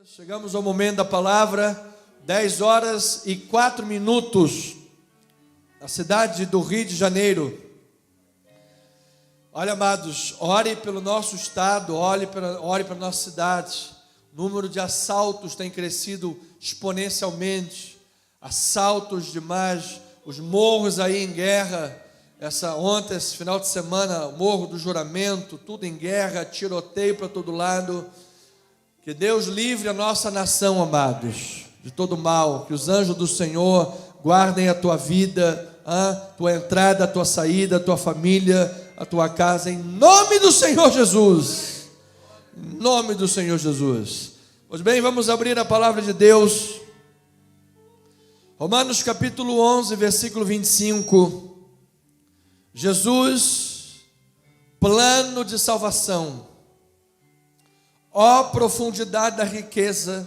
Chegamos ao momento da palavra, 10 horas e 4 minutos, na cidade do Rio de Janeiro. Olha, amados, ore pelo nosso estado, ore para a nossa cidade. O número de assaltos tem crescido exponencialmente, assaltos demais, os morros aí em guerra. Ontem, esse final de semana, o Morro do Juramento, tudo em guerra, tiroteio para todo lado. Que Deus livre a nossa nação, amados, de todo mal. Que os anjos do Senhor guardem a tua vida, a tua entrada, a tua saída, a tua família, a tua casa, em nome do Senhor Jesus. Em nome do Senhor Jesus. Pois bem, vamos abrir a palavra de Deus. Romanos capítulo 11, versículo 25. Jesus, plano de salvação. Ó profundidade da riqueza,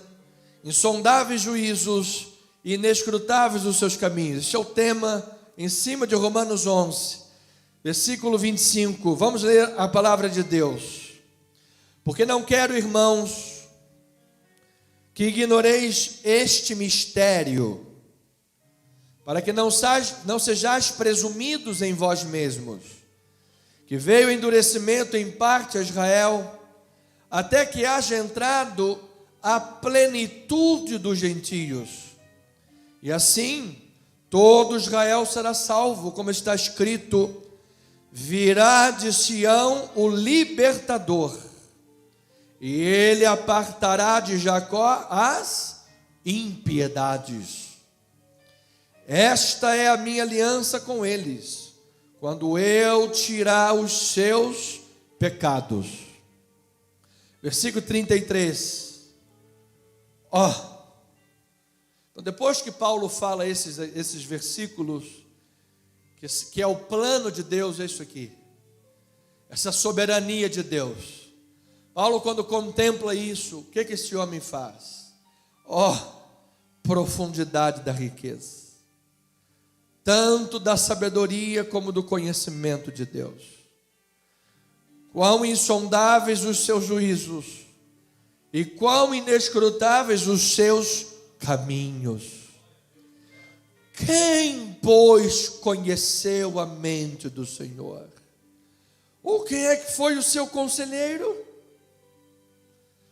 insondáveis juízos e inescrutáveis os seus caminhos. Este é o tema em cima de Romanos 11, versículo 25. Vamos ler a palavra de Deus. Porque não quero, irmãos, que ignoreis este mistério, para que não sejais presumidos em vós mesmos, que veio o endurecimento em parte a Israel, até que haja entrado a plenitude dos gentios. E assim, todo Israel será salvo, como está escrito: virá de Sião o libertador, e ele apartará de Jacó as impiedades. Esta é a minha aliança com eles, quando eu tirar os seus pecados. Versículo 33. Então, depois que Paulo fala esses versículos, que é o plano de Deus, é isso aqui, essa soberania de Deus. Paulo, quando contempla isso, o que esse homem faz? Profundidade da riqueza, tanto da sabedoria como do conhecimento de Deus. Quão insondáveis os seus juízos e quão inescrutáveis os seus caminhos. Quem, pois, conheceu a mente do Senhor? Ou quem é que foi o seu conselheiro?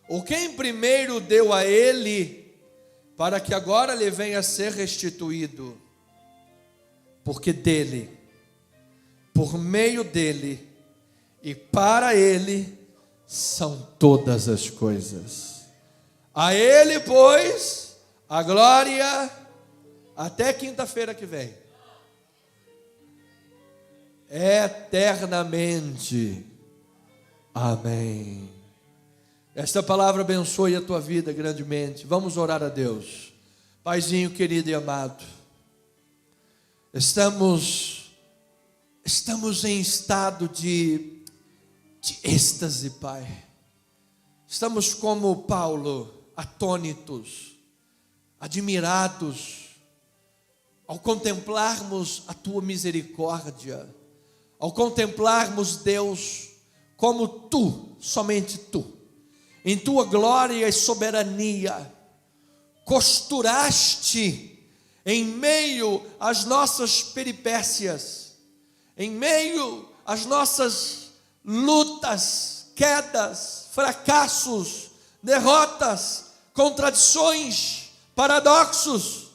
Ou quem primeiro deu a ele, para que agora lhe venha a ser restituído? Porque dele, por meio dele e para ele são todas as coisas. A ele, pois, a glória até quinta-feira que vem, eternamente. Amém. Esta palavra abençoe a tua vida grandemente. Vamos orar a Deus. Paizinho querido e amado, estamos em estado de êxtase, Pai. Estamos como Paulo, atônitos, admirados, ao contemplarmos a tua misericórdia, ao contemplarmos, Deus, como tu, somente tu, em tua glória e soberania, costuraste em meio às nossas peripécias, em meio às nossas lutas, quedas, fracassos, derrotas, contradições, paradoxos,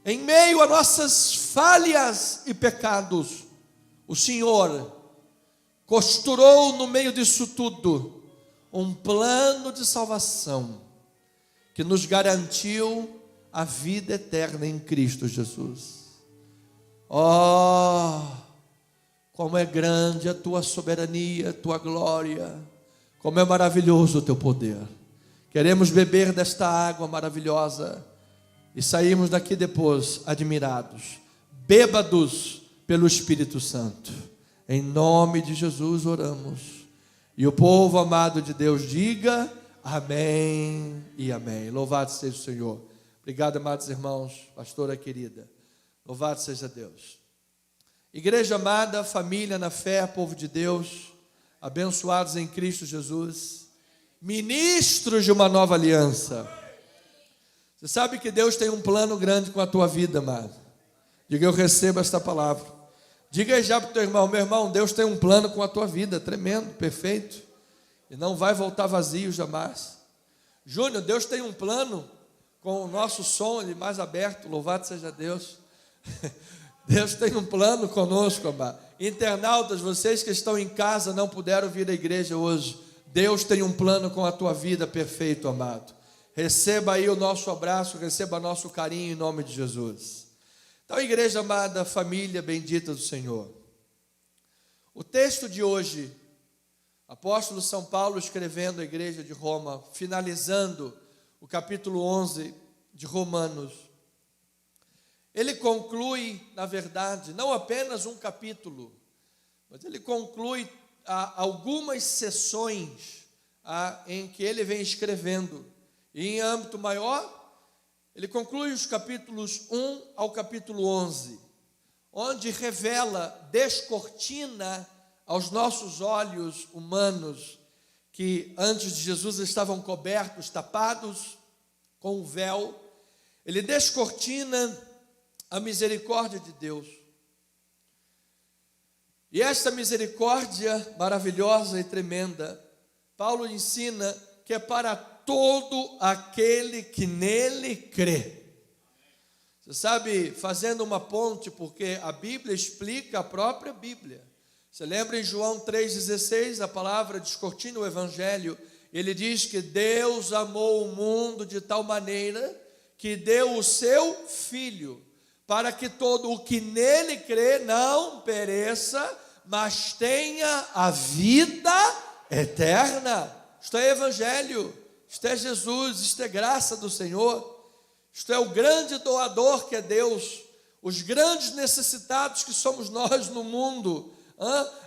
em meio a nossas falhas e pecados, o Senhor costurou no meio disso tudo um plano de salvação que nos garantiu a vida eterna em Cristo Jesus. Como é grande a tua soberania, a tua glória, como é maravilhoso o teu poder. Queremos beber desta água maravilhosa e sairmos daqui depois admirados, bêbados pelo Espírito Santo. Em nome de Jesus oramos. E o povo amado de Deus diga amém e amém. Louvado seja o Senhor. Obrigado, amados irmãos, pastora querida. Louvado seja Deus. Igreja amada, família na fé, povo de Deus, abençoados em Cristo Jesus. ministros de uma nova aliança. Você sabe que Deus tem um plano grande com a tua vida, amado. Diga, eu recebo esta palavra. Diga aí já para o teu irmão, meu irmão, Deus tem um plano com a tua vida, tremendo, perfeito. E não vai voltar vazio jamais. Júnior, Deus tem um plano com o nosso som ali mais aberto, louvado seja Deus. Deus tem um plano conosco, amado. Internautas, vocês que estão em casa não puderam vir à igreja hoje. Deus tem um plano com a tua vida, perfeito, amado. Receba aí o nosso abraço, receba nosso carinho em nome de Jesus. Então, igreja amada, família bendita do Senhor. O texto de hoje, apóstolo São Paulo escrevendo à igreja de Roma, finalizando o capítulo 11 de Romanos, ele conclui, na verdade, não apenas um capítulo, mas ele conclui algumas sessões em que ele vem escrevendo. E em âmbito maior, ele conclui os capítulos 1 ao capítulo 11, onde revela, descortina aos nossos olhos humanos, que antes de Jesus estavam cobertos, tapados com o véu, ele descortina a misericórdia de Deus. E esta misericórdia maravilhosa e tremenda, Paulo ensina que é para todo aquele que nele crê. Você sabe, fazendo uma ponte, porque a Bíblia explica a própria Bíblia. Você lembra em João 3,16, a palavra descortina o Evangelho, ele diz que Deus amou o mundo de tal maneira que deu o seu Filho, para que todo o que nele crê não pereça, mas tenha a vida eterna. Isto é Evangelho, isto é Jesus, isto é graça do Senhor, isto é o grande doador que é Deus, os grandes necessitados que somos nós no mundo,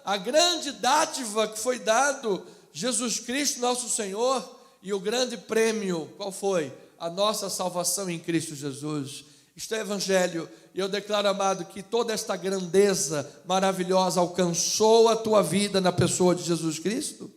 a grande dádiva que foi dado, Jesus Cristo nosso Senhor, e o grande prêmio, qual foi? A nossa salvação em Cristo Jesus. Isto é Evangelho, e eu declaro, amado, que toda esta grandeza maravilhosa alcançou a tua vida na pessoa de Jesus Cristo.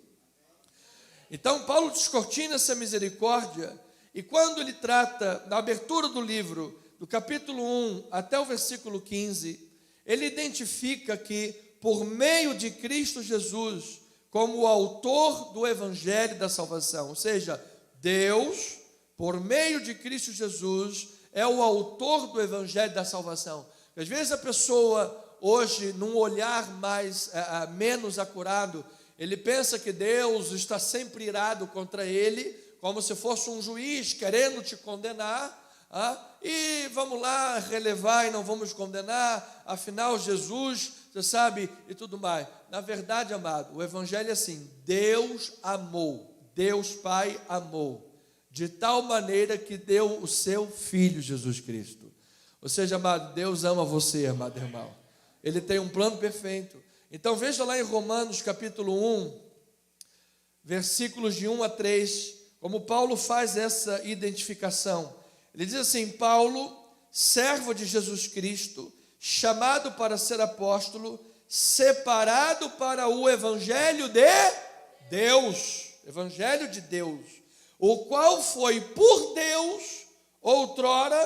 Então, Paulo descortina essa misericórdia, e quando ele trata, na abertura do livro, do capítulo 1 até o versículo 15, ele identifica que, por meio de Cristo Jesus, como o autor do Evangelho da salvação, ou seja, Deus, por meio de Cristo Jesus, é o autor do Evangelho da salvação. Às vezes a pessoa, hoje, num olhar menos acurado, ele pensa que Deus está sempre irado contra ele, como se fosse um juiz querendo te condenar, e vamos lá relevar e não vamos condenar, afinal Jesus, você sabe, e tudo mais. Na verdade, amado, o Evangelho é assim: Deus amou, Deus Pai amou, de tal maneira que deu o seu Filho Jesus Cristo. Ou seja, amado, Deus ama você, amado irmão. Ele tem um plano perfeito. Então veja lá em Romanos capítulo 1, versículos de 1 a 3, como Paulo faz essa identificação. Ele diz assim: Paulo, servo de Jesus Cristo, chamado para ser apóstolo, separado para o Evangelho de Deus, Evangelho de Deus, o qual foi por Deus outrora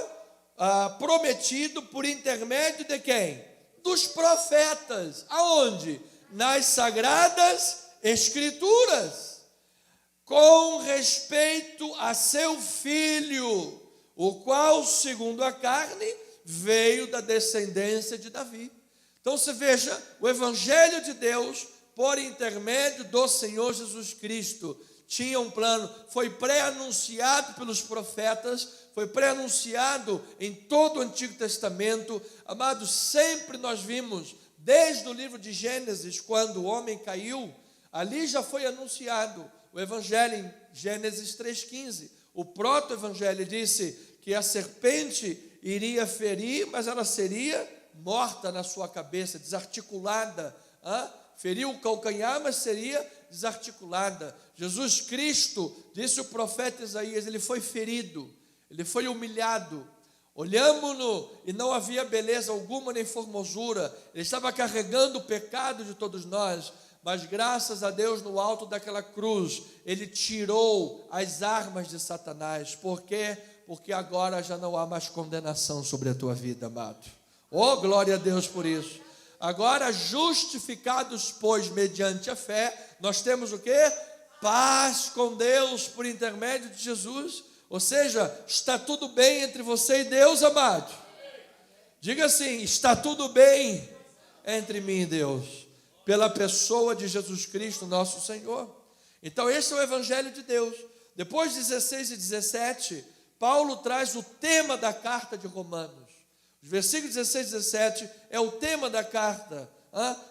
prometido por intermédio de quem? Dos profetas. Aonde? Nas sagradas Escrituras, com respeito a seu Filho, o qual, segundo a carne, veio da descendência de Davi. Então você veja, o Evangelho de Deus, por intermédio do Senhor Jesus Cristo, tinha um plano, foi pré-anunciado pelos profetas, foi pré-anunciado em todo o Antigo Testamento. Amados, sempre nós vimos, desde o livro de Gênesis, quando o homem caiu, ali já foi anunciado o Evangelho em Gênesis 3,15. O proto-evangelho disse que a serpente iria ferir, mas ela seria morta na sua cabeça, desarticulada. Feriu o calcanhar, mas seria desarticulada. Jesus Cristo, disse o profeta Isaías, ele foi ferido, ele foi humilhado. Olhamos-no e não havia beleza alguma nem formosura. Ele estava carregando o pecado de todos nós, mas graças a Deus, no alto daquela cruz, Ele tirou as armas de Satanás. Por quê? Porque agora já não há mais condenação sobre a tua vida, amado. Oh, glória a Deus por isso. Agora, justificados, pois, mediante a fé, nós temos o quê? Paz com Deus por intermédio de Jesus. Ou seja, está tudo bem entre você e Deus, amado. Diga assim: está tudo bem entre mim e Deus, pela pessoa de Jesus Cristo, nosso Senhor. Então esse é o Evangelho de Deus. Depois 16 e 17, Paulo traz o tema da carta de Romanos. Os versículos 16 e 17 é o tema da carta,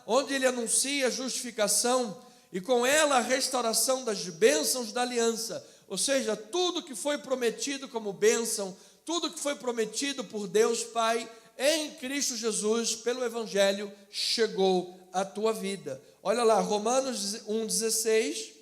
onde ele anuncia a justificação e com ela a restauração das bênçãos da aliança. Ou seja, tudo que foi prometido como bênção, tudo que foi prometido por Deus Pai em Cristo Jesus, pelo Evangelho, chegou à tua vida. Olha lá, Romanos 1, 16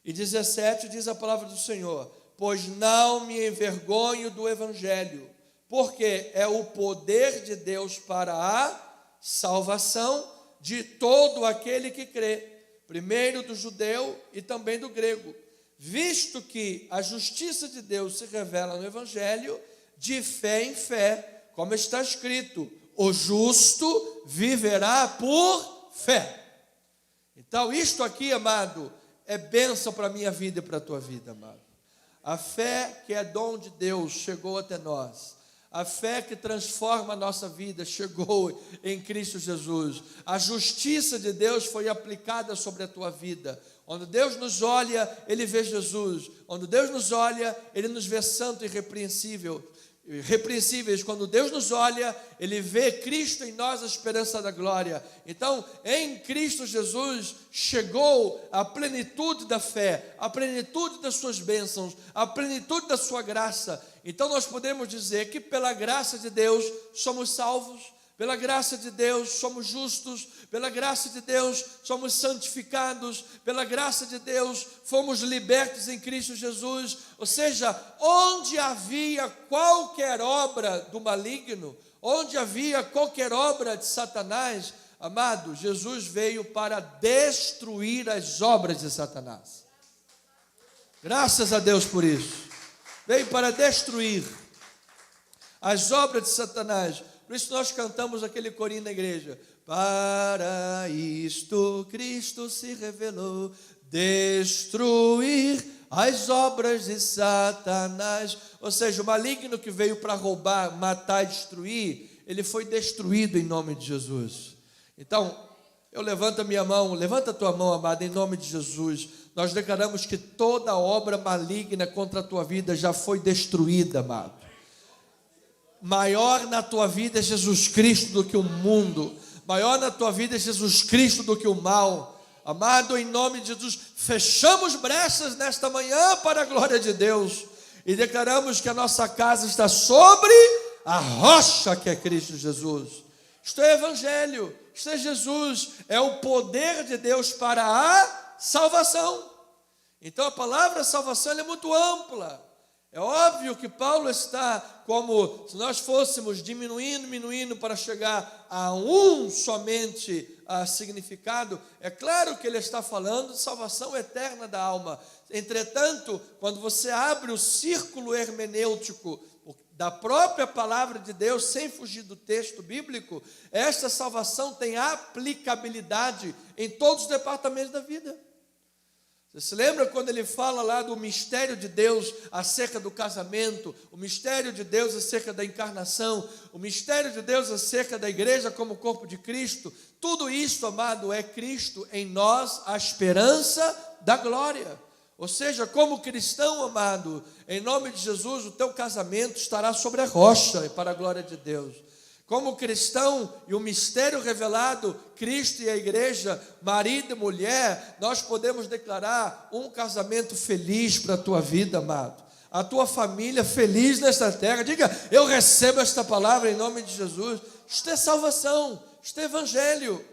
e 17 diz a palavra do Senhor: pois não me envergonho do Evangelho, porque é o poder de Deus para a salvação de todo aquele que crê, primeiro do judeu e também do grego, visto que a justiça de Deus se revela no Evangelho de fé em fé, como está escrito: o justo viverá por fé. Então isto aqui, amado, é bênção para a minha vida e para a tua vida, amado. A fé que é dom de Deus chegou até nós. A fé que transforma a nossa vida chegou em Cristo Jesus. A justiça de Deus foi aplicada sobre a tua vida. Quando Deus nos olha, Ele vê Jesus. Quando Deus nos olha, Ele nos vê santo e irrepreensíveis. Quando Deus nos olha, Ele vê Cristo em nós, a esperança da glória. Então, em Cristo Jesus chegou a plenitude da fé, a plenitude das suas bênçãos, a plenitude da sua graça. Então nós podemos dizer que pela graça de Deus somos salvos, pela graça de Deus somos justos, pela graça de Deus somos santificados, pela graça de Deus fomos libertos em Cristo Jesus. Ou seja, onde havia qualquer obra do maligno, onde havia qualquer obra de Satanás, amado, Jesus veio para destruir as obras de Satanás. Graças a Deus por isso. Veio para destruir as obras de Satanás. Por isso nós cantamos aquele corinho na igreja: para isto Cristo se revelou, destruir as obras de Satanás. Ou seja, o maligno que veio para roubar, matar e destruir, ele foi destruído em nome de Jesus. Então, eu levanto a minha mão, levanta a tua mão, amado, em nome de Jesus. Nós declaramos que toda obra maligna contra a tua vida já foi destruída, amado. Maior na tua vida é Jesus Cristo do que o mundo. Maior na tua vida é Jesus Cristo do que o mal. Amado, em nome de Jesus, fechamos brechas nesta manhã para a glória de Deus e declaramos que a nossa casa está sobre a rocha que é Cristo Jesus. Isto é Evangelho, isto é Jesus, é o poder de Deus para a salvação. Então a palavra salvação é muito ampla. É óbvio que Paulo está como se nós fôssemos diminuindo para chegar a um somente significado. É claro que ele está falando de salvação eterna da alma. Entretanto, quando você abre o círculo hermenêutico da própria palavra de Deus, sem fugir do texto bíblico, esta salvação tem aplicabilidade em todos os departamentos da vida. Você se lembra quando ele fala lá do mistério de Deus acerca do casamento, o mistério de Deus acerca da encarnação, o mistério de Deus acerca da igreja como corpo de Cristo? Tudo isso, amado, é Cristo em nós, a esperança da glória. Ou seja, como cristão, amado, em nome de Jesus, o teu casamento estará sobre a rocha, para a glória de Deus. Como cristão e o mistério revelado, Cristo e a igreja, marido e mulher, nós podemos declarar um casamento feliz para a tua vida, amado. A tua família feliz nesta terra. Diga: eu recebo esta palavra em nome de Jesus. Isto é salvação, isto é Evangelho.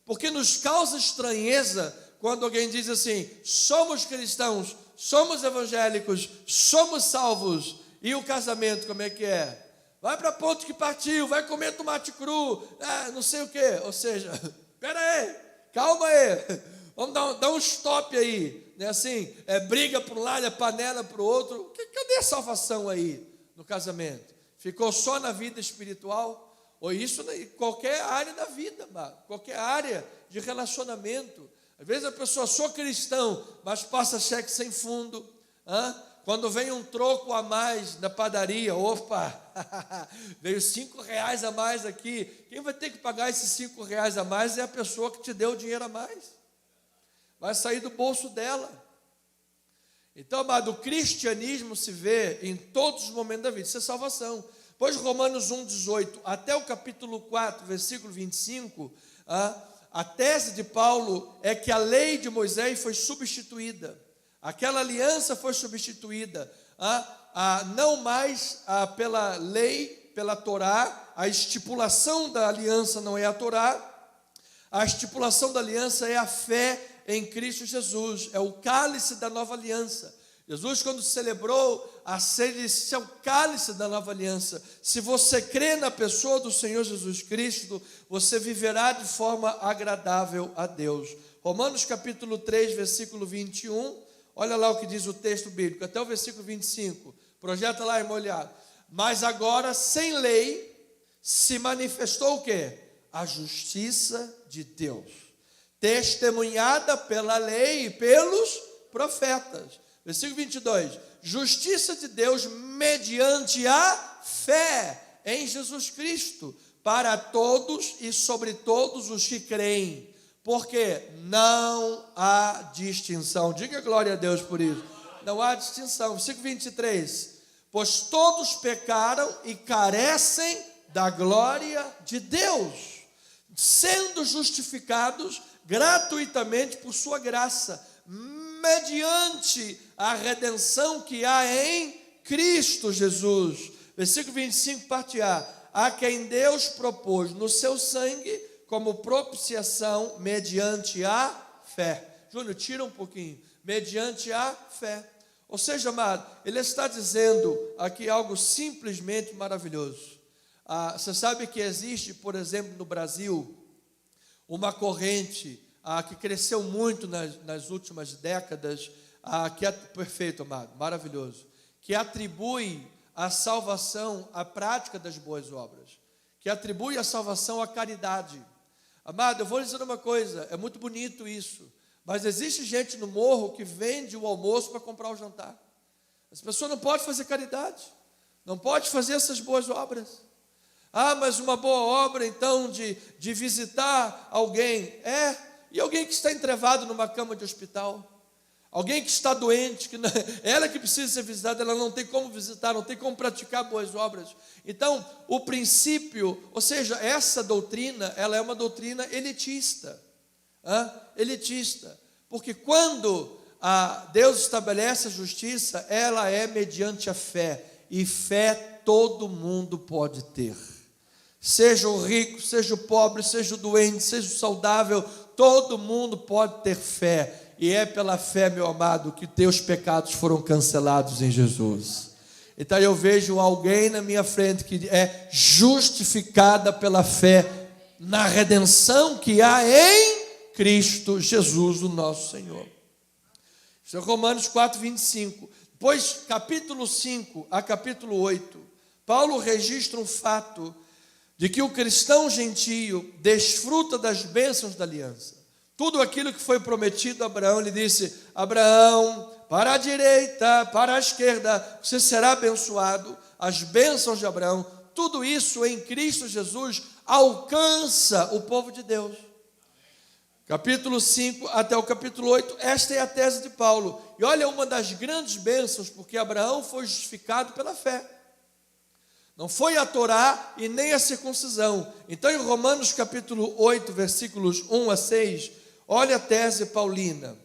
Porque nos causa estranheza quando alguém diz assim: somos cristãos, somos evangélicos, somos salvos. E o casamento, como é que é? Vai para ponto que partiu, vai comer tomate cru, não sei o quê. Ou seja, espera aí, calma aí, vamos dar um stop aí, né? Assim, briga para um lado, panela para o outro. Cadê a salvação aí no casamento? Ficou só na vida espiritual? Ou isso em qualquer área da vida, qualquer área de relacionamento. Às vezes a pessoa, sou cristão, mas passa cheque sem fundo. Quando vem um troco a mais na padaria, opa, veio R$5 a mais aqui. Quem vai ter que pagar esses R$5 a mais é a pessoa que te deu o dinheiro a mais. Vai sair do bolso dela. Então, amado, o cristianismo se vê em todos os momentos da vida. Isso é salvação. Pois Romanos 1,18 até o capítulo 4, versículo 25, a tese de Paulo é que a lei de Moisés foi substituída. Aquela aliança foi substituída. Não mais pela lei, pela Torá. A estipulação da aliança não é a Torá. A estipulação da aliança é a fé em Cristo Jesus. É o cálice da nova aliança. Jesus, quando celebrou a ceia, disse: é o cálice da nova aliança. Se você crê na pessoa do Senhor Jesus Cristo, você viverá de forma agradável a Deus. Romanos capítulo 3, versículo 21, olha lá o que diz o texto bíblico, até o versículo 25, projeta lá, irmão Olhado. Mas agora, sem lei, se manifestou o quê? A justiça de Deus, testemunhada pela lei e pelos profetas. Versículo 22, justiça de Deus mediante a fé em Jesus Cristo, para todos e sobre todos os que creem, porque não há distinção. Diga glória a Deus por isso. Não há distinção. Versículo 23, pois todos pecaram e carecem da glória de Deus, sendo justificados gratuitamente por sua graça, mediante a redenção que há em Cristo Jesus. Versículo 25, parte A. A quem Deus propôs no seu sangue como propiciação mediante a fé. Júnior, tira um pouquinho. Mediante a fé. Ou seja, amado, ele está dizendo aqui algo simplesmente maravilhoso. Você sabe que existe, por exemplo, no Brasil, uma corrente que cresceu muito nas últimas décadas, que é perfeito, amado, maravilhoso, que atribui a salvação à prática das boas obras, que atribui a salvação à caridade. Amado, eu vou lhe dizer uma coisa, é muito bonito isso, mas existe gente no morro que vende o almoço para comprar o jantar. As pessoas não podem fazer caridade, não podem fazer essas boas obras. Mas uma boa obra então de visitar alguém, e alguém que está entrevado numa cama de hospital, alguém que está doente, ela que precisa ser visitada, ela não tem como visitar, não tem como praticar boas obras. Então, o princípio, ou seja, essa doutrina, ela é uma doutrina elitista, elitista, porque quando Deus estabelece a justiça, ela é mediante a fé, e fé todo mundo pode ter. Seja o rico, seja o pobre, seja o doente, seja o saudável, todo mundo pode ter fé, e é pela fé, meu amado, que teus pecados foram cancelados em Jesus. Então eu vejo alguém na minha frente que é justificada pela fé na redenção que há em Cristo Jesus, o nosso Senhor. Isso é Romanos 4, 25. Depois, capítulo 5 a capítulo 8, Paulo registra um fato de que o cristão gentio desfruta das bênçãos da aliança. Tudo aquilo que foi prometido a Abraão, ele disse: Abraão, para a direita, para a esquerda, você será abençoado. As bênçãos de Abraão, tudo isso em Cristo Jesus alcança o povo de Deus. Capítulo 5 até o capítulo 8, esta é a tese de Paulo. E olha, uma das grandes bênçãos, porque Abraão foi justificado pela fé. Não foi a Torá e nem a circuncisão. Então, em Romanos capítulo 8, versículos 1 a 6, olha a tese paulina.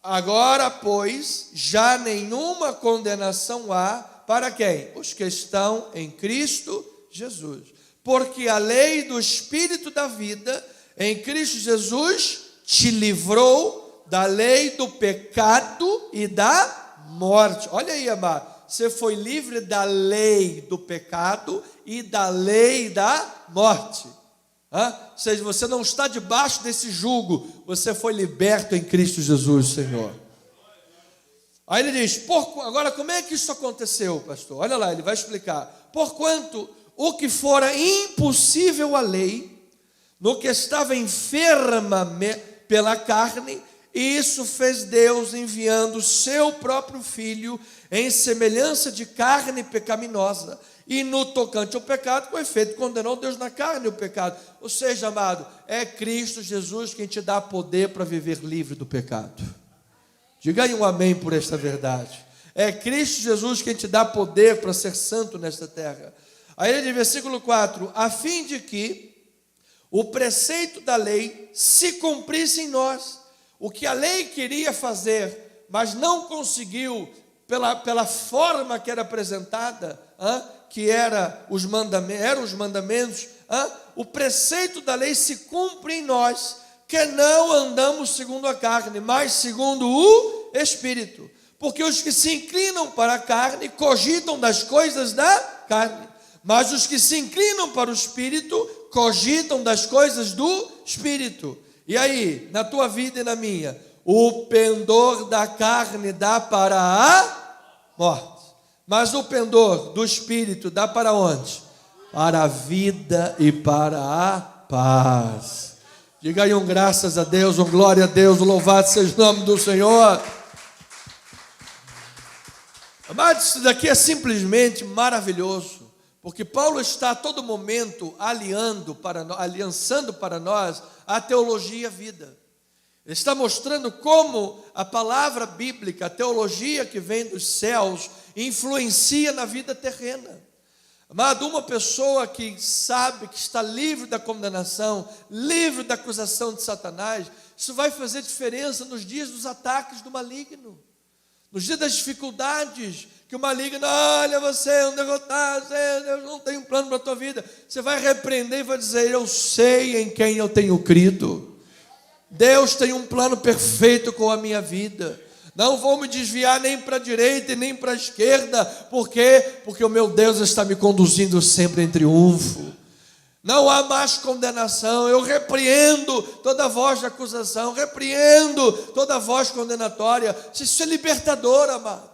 Agora, pois, já nenhuma condenação há para quem? Os que estão em Cristo Jesus. Porque a lei do Espírito da vida em Cristo Jesus te livrou da lei do pecado e da morte. Olha aí, amado. Você foi livre da lei do pecado e da lei da morte. Ou seja, você não está debaixo desse jugo, você foi liberto em Cristo Jesus, Senhor. Aí ele diz, agora como é que isso aconteceu, pastor? Olha lá, ele vai explicar. Porquanto o que fora impossível à lei, no que estava enferma pela carne, isso fez Deus enviando o seu próprio Filho em semelhança de carne pecaminosa. E no tocante ao pecado, com efeito, condenou Deus na carne o pecado. Ou seja, amado, é Cristo Jesus quem te dá poder para viver livre do pecado. Diga aí um amém por esta verdade. É Cristo Jesus quem te dá poder para ser santo nesta terra. Aí ele diz, versículo 4, a fim de que o preceito da lei se cumprisse em nós. O que a lei queria fazer, mas não conseguiu pela forma que era apresentada, que eram os mandamentos, o preceito da lei se cumpre em nós, que não andamos segundo a carne, mas segundo o Espírito. Porque os que se inclinam para a carne cogitam das coisas da carne, mas os que se inclinam para o Espírito cogitam das coisas do Espírito. E aí, na tua vida e na minha, o pendor da carne dá para a morte, mas o pendor do Espírito dá para onde? Para a vida e para a paz. Diga aí um graças a Deus, um glória a Deus, um louvado seja o nome do Senhor. Mas isso daqui é simplesmente maravilhoso, porque Paulo está a todo momento aliançando para nós a teologia e a vida. Ele está mostrando como a palavra bíblica, a teologia que vem dos céus, influencia na vida terrena. Amado, uma pessoa que sabe que está livre da condenação, livre da acusação de Satanás, isso vai fazer diferença nos dias dos ataques do maligno, nos dias das dificuldades, que o maligno, olha, você é um derrotado, Deus não tem um plano para a tua vida. Você vai repreender e vai dizer, eu sei em quem eu tenho crido. Deus tem um plano perfeito com a minha vida. Não vou me desviar nem para a direita e nem para a esquerda. Por quê? Porque o meu Deus está me conduzindo sempre em triunfo. Não há mais condenação. Eu repreendo toda voz de acusação, repreendo toda voz condenatória. Isso é libertador, amado.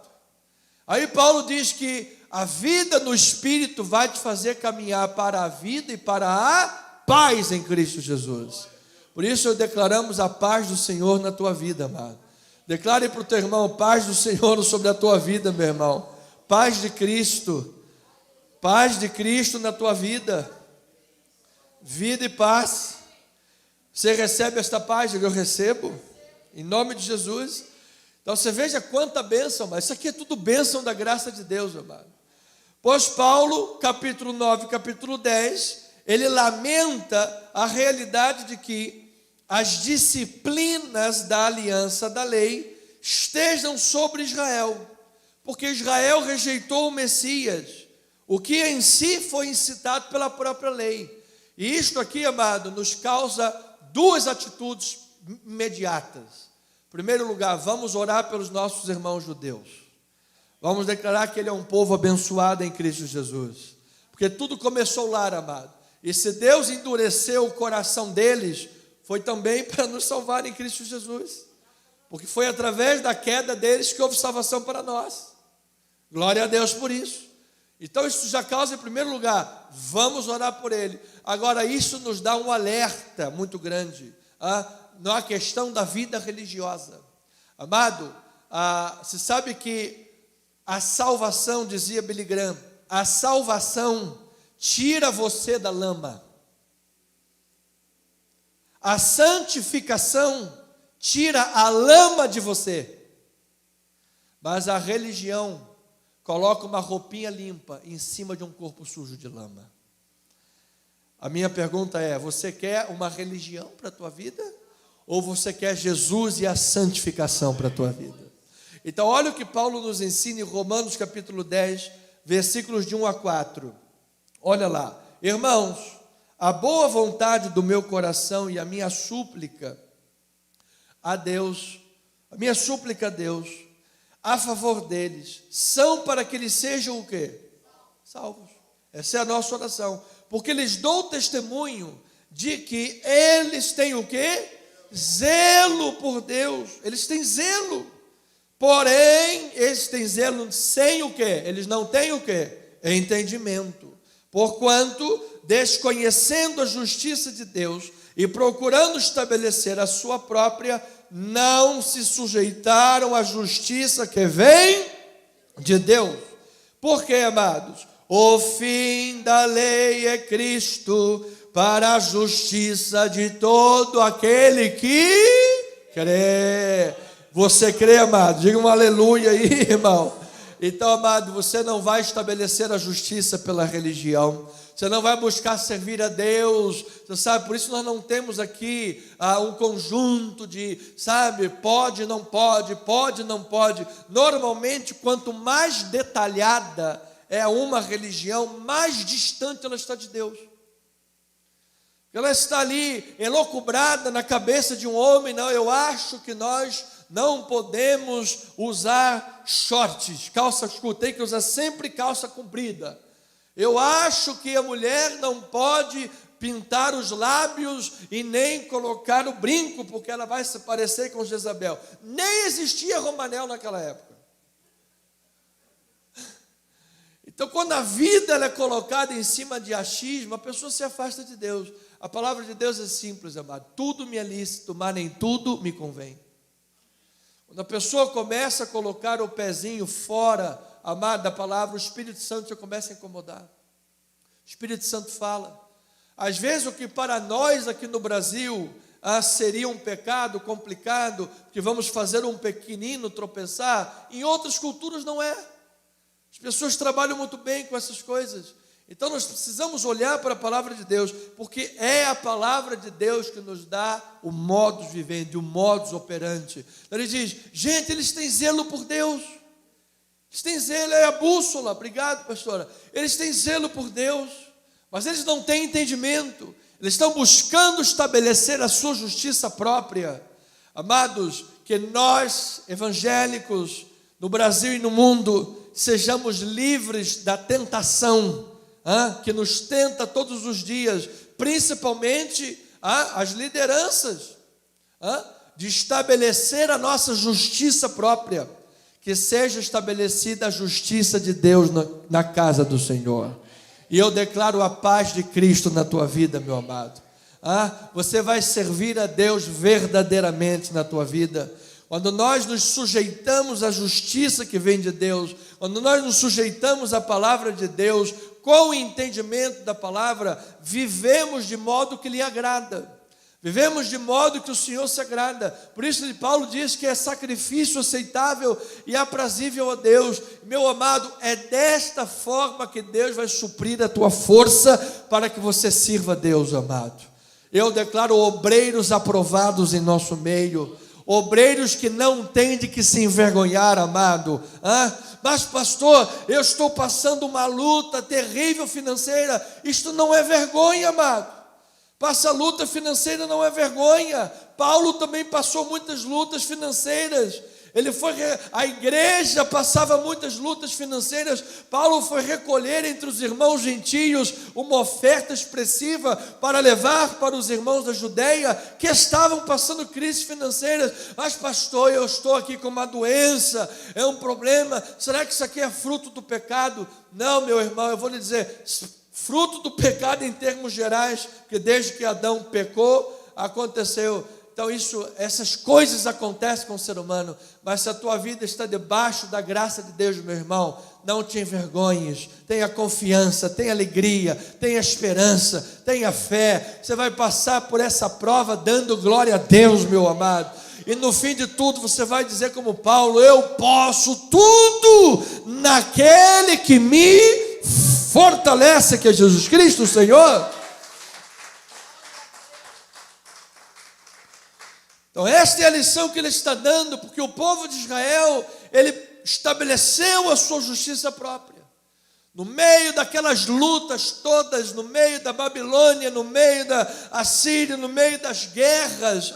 Aí Paulo diz que a vida no Espírito vai te fazer caminhar para a vida e para a paz em Cristo Jesus. Por isso declaramos a paz do Senhor na tua vida, amado. Declare para o teu irmão, paz do Senhor sobre a tua vida, meu irmão. Paz de Cristo na tua vida. Vida e paz. Você recebe esta paz? Eu recebo, em nome de Jesus. Então você veja quanta bênção, mas isso aqui é tudo bênção da graça de Deus, amado. Pois Paulo, capítulo 9, capítulo 10, ele lamenta a realidade de que as disciplinas da aliança da lei estejam sobre Israel, porque Israel rejeitou o Messias, o que em si foi incitado pela própria lei. E isto aqui, amado, nos causa duas atitudes imediatas. Em primeiro lugar, vamos orar pelos nossos irmãos judeus. Vamos declarar que ele é um povo abençoado em Cristo Jesus, porque tudo começou lá, amado. E se Deus endureceu o coração deles, foi também para nos salvar em Cristo Jesus, porque foi através da queda deles que houve salvação para nós. Glória a Deus por isso. Então isso já causa, em primeiro lugar, vamos orar por ele. Agora isso nos dá um alerta muito grande na questão da vida religiosa. Amado, você sabe que a salvação, dizia Billy Graham, a salvação tira você da lama. A santificação tira a lama de você. Mas a religião coloca uma roupinha limpa em cima de um corpo sujo de lama. A minha pergunta é, você quer uma religião para a tua vida? Ou você quer Jesus e a santificação para a tua vida? Então olha o que Paulo nos ensina em Romanos capítulo 10, versículos de 1 a 4. Olha lá, irmãos, a boa vontade do meu coração e a minha súplica a Deus, a favor deles, são para que eles sejam o quê? Salvos. Essa é a nossa oração. Porque lhes dou testemunho de que eles têm o quê? Zelo por Deus. Eles têm zelo. Porém, eles têm zelo sem o quê? Eles não têm o quê? Entendimento. Porquanto, desconhecendo a justiça de Deus e procurando estabelecer a sua própria, não se sujeitaram à justiça que vem de Deus. Por quê, amados? O fim da lei é Cristo, para a justiça de todo aquele que crê. Você crê, amado? Diga um aleluia aí, irmão. Então, amado, você não vai estabelecer a justiça pela religião. Você não vai buscar servir a Deus. Você sabe, por isso nós não temos aqui um conjunto de, sabe, pode, não pode, pode, não pode. Normalmente, quanto mais detalhada é uma religião, mais distante ela está de Deus. Ela está ali elucubrada na cabeça de um homem. Não, eu acho que nós não podemos usar shorts, calça curta, tem que usar sempre calça comprida. Eu acho que a mulher não pode pintar os lábios e nem colocar o brinco, porque ela vai se parecer com Jezabel. Nem existia Romanel naquela época. Então, quando a vida ela é colocada em cima de achismo, a pessoa se afasta de Deus. A palavra de Deus é simples, amado. Tudo me é lícito, mas nem tudo me convém. Quando a pessoa começa a colocar o pezinho fora, amado, da palavra, o Espírito Santo já começa a incomodar. O Espírito Santo fala. Às vezes o que para nós aqui no Brasil seria um pecado complicado, que vamos fazer um pequenino tropeçar, em outras culturas não é. As pessoas trabalham muito bem com essas coisas. Então nós precisamos olhar para a palavra de Deus, porque é a palavra de Deus que nos dá o modus vivendi, o modus operandi. Ele diz, gente, eles têm zelo por Deus. Eles têm zelo, é a bússola, obrigado, pastora. Eles têm zelo por Deus, mas eles não têm entendimento. Eles estão buscando estabelecer a sua justiça própria. Amados, que nós, evangélicos, no Brasil e no mundo, sejamos livres da tentação, que nos tenta todos os dias, principalmente as lideranças, de estabelecer a nossa justiça própria, que seja estabelecida a justiça de Deus na casa do Senhor. E eu declaro a paz de Cristo na tua vida, meu amado. Você vai servir a Deus verdadeiramente na tua vida. Quando nós nos sujeitamos à justiça que vem de Deus, quando nós nos sujeitamos à palavra de Deus, com o entendimento da palavra, vivemos de modo que lhe agrada. Vivemos de modo que o Senhor se agrada. Por isso Paulo diz que é sacrifício aceitável e aprazível a Deus. Meu amado, é desta forma que Deus vai suprir a tua força para que você sirva a Deus, amado. Eu declaro obreiros aprovados em nosso meio, obreiros que não têm de que se envergonhar, amado. Mas pastor, eu estou passando uma luta terrível financeira. Isto não é vergonha, amado. Passa luta financeira não é vergonha. Paulo também passou muitas lutas financeiras. A igreja passava muitas lutas financeiras. Paulo foi recolher entre os irmãos gentios uma oferta expressiva para levar para os irmãos da Judeia que estavam passando crises financeiras. Mas pastor, eu estou aqui com uma doença, é um problema. Será que isso aqui é fruto do pecado? Não, meu irmão, eu vou lhe dizer, fruto do pecado em termos gerais, que desde que Adão pecou, aconteceu. Então essas coisas acontecem com o ser humano, mas se a tua vida está debaixo da graça de Deus, meu irmão, não te envergonhes, tenha confiança, tenha alegria, tenha esperança, tenha fé. Você vai passar por essa prova dando glória a Deus, meu amado. E no fim de tudo você vai dizer como Paulo, eu posso tudo naquele que me fortalece, que é Jesus Cristo, o Senhor. Então esta é a lição que ele está dando, porque o povo de Israel, ele estabeleceu a sua justiça própria. No meio daquelas lutas todas, no meio da Babilônia, no meio da Assíria, no meio das guerras,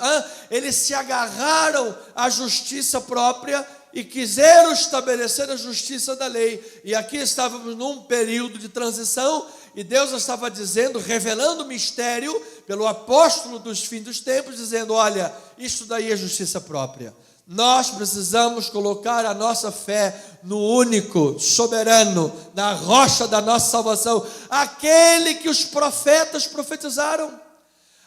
eles se agarraram à justiça própria e quiseram estabelecer a justiça da lei. E aqui estávamos num período de transição, e Deus estava dizendo, revelando o mistério pelo apóstolo dos fins dos tempos, dizendo: olha, isso daí é justiça própria. Nós precisamos colocar a nossa fé no único, soberano, na rocha da nossa salvação, aquele que os profetas profetizaram,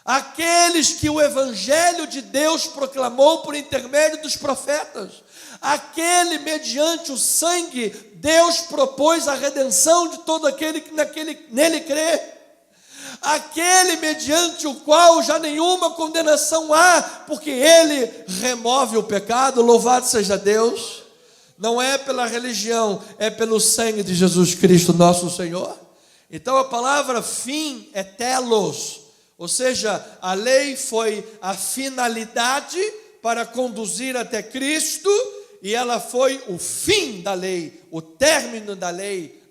aqueles que o evangelho de Deus proclamou por intermédio dos profetas, aquele mediante o sangue Deus propôs a redenção de todo aquele que nele crê, aquele mediante o qual já nenhuma condenação há, porque ele remove o pecado. Louvado seja Deus. Não é pela religião, é pelo sangue de Jesus Cristo nosso Senhor. Então a palavra fim é telos, ou seja, a lei foi a finalidade para conduzir até Cristo, e ela foi o fim da lei, o término da lei.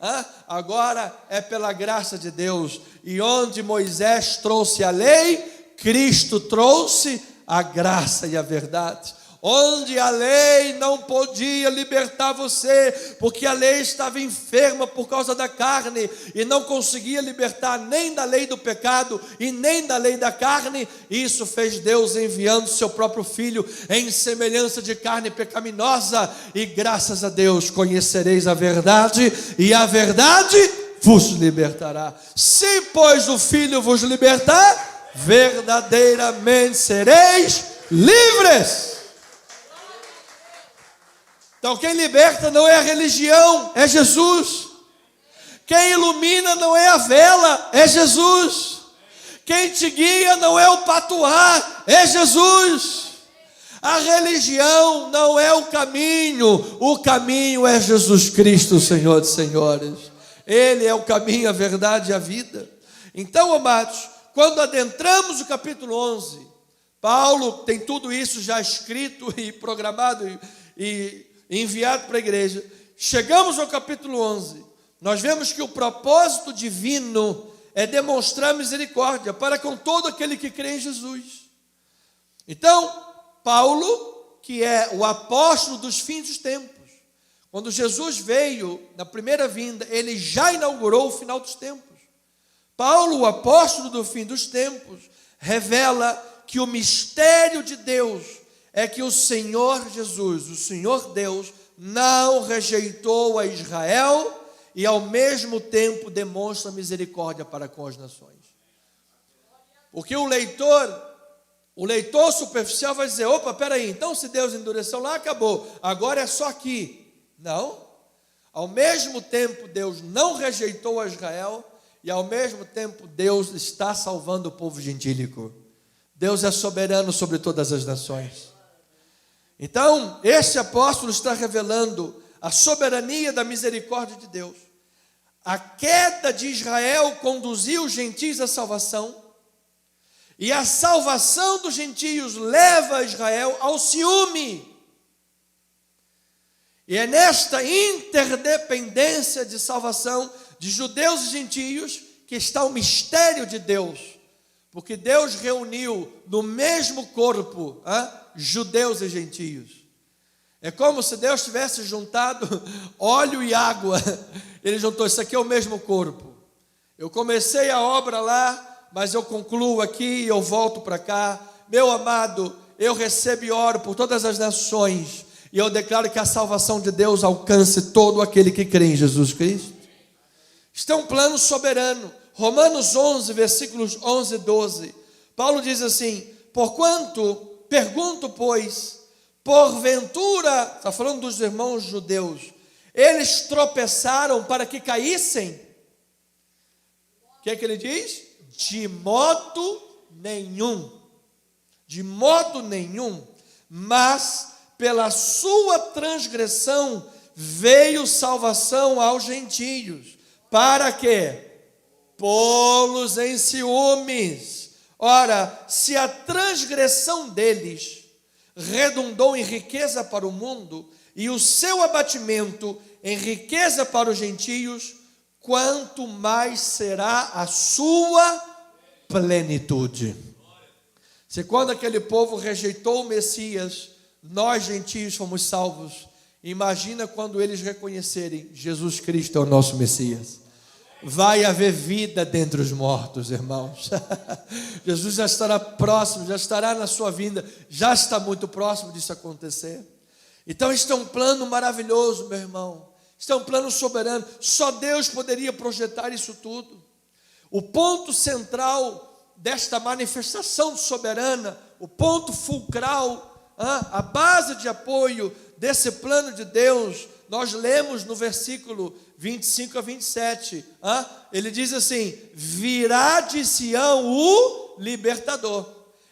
Agora é pela graça de Deus. E onde Moisés trouxe a lei, Cristo trouxe a graça e a verdade. Onde a lei não podia libertar você, porque a lei estava enferma por causa da carne, e não conseguia libertar nem da lei do pecado, e nem da lei da carne, isso fez Deus enviando seu próprio Filho, em semelhança de carne pecaminosa, e graças a Deus conhecereis a verdade, e a verdade vos libertará. Se, pois, o Filho vos libertar, verdadeiramente sereis livres. Então quem liberta não é a religião, é Jesus. Quem ilumina não é a vela, é Jesus. Quem te guia não é o patuá, é Jesus. A religião não é o caminho é Jesus Cristo, Senhor dos Senhores. Ele é o caminho, a verdade e a vida. Então, amados, quando adentramos o capítulo 11, Paulo tem tudo isso já escrito e programado e enviado para a igreja. Chegamos ao capítulo 11, nós vemos que o propósito divino é demonstrar misericórdia para com todo aquele que crê em Jesus. Então, Paulo, que é o apóstolo dos fins dos tempos, quando Jesus veio na primeira vinda, ele já inaugurou o final dos tempos. Paulo, o apóstolo do fim dos tempos, revela que o mistério de Deus é que o Senhor Jesus, o Senhor Deus, não rejeitou a Israel e ao mesmo tempo demonstra misericórdia para com as nações. Porque o leitor superficial vai dizer: opa, peraí, então se Deus endureceu lá, acabou, agora é só aqui. Não, ao mesmo tempo Deus não rejeitou a Israel e ao mesmo tempo Deus está salvando o povo gentílico. Deus é soberano sobre todas as nações. Então, este apóstolo está revelando a soberania da misericórdia de Deus. A queda de Israel conduziu os gentios à salvação, e a salvação dos gentios leva Israel ao ciúme. E é nesta interdependência de salvação de judeus e gentios que está o mistério de Deus, porque Deus reuniu no mesmo corpo judeus e gentios. É como se Deus tivesse juntado óleo e água. Ele juntou: isso aqui é o mesmo corpo. Eu comecei a obra lá, mas eu concluo aqui e eu volto para cá. Meu amado, eu recebo e oro por todas as nações, e eu declaro que a salvação de Deus alcance todo aquele que crê em Jesus Cristo. Isto é um plano soberano. Romanos 11, versículos 11 e 12. Paulo diz assim: porquanto, pergunto, pois, porventura, está falando dos irmãos judeus, eles tropeçaram para que caíssem? O que é que ele diz? De modo nenhum. De modo nenhum. Mas pela sua transgressão veio salvação aos gentios. Para quê? Pô-los em ciúmes. Ora, se a transgressão deles redundou em riqueza para o mundo, e o seu abatimento em riqueza para os gentios, quanto mais será a sua plenitude. Se quando aquele povo rejeitou o Messias, nós gentios fomos salvos, Imagina quando eles reconhecerem Jesus Cristo é o nosso Messias. Vai haver vida dentre os mortos, irmãos. Jesus já estará próximo, já estará na sua vinda, já está muito próximo disso acontecer. Então, este é um plano maravilhoso, meu irmão. Este é um plano soberano. Só Deus poderia projetar isso tudo. O ponto central desta manifestação soberana, o ponto fulcral, a base de apoio desse plano de Deus, nós lemos no versículo 25 a 27. Ele diz assim: virá de Sião o libertador,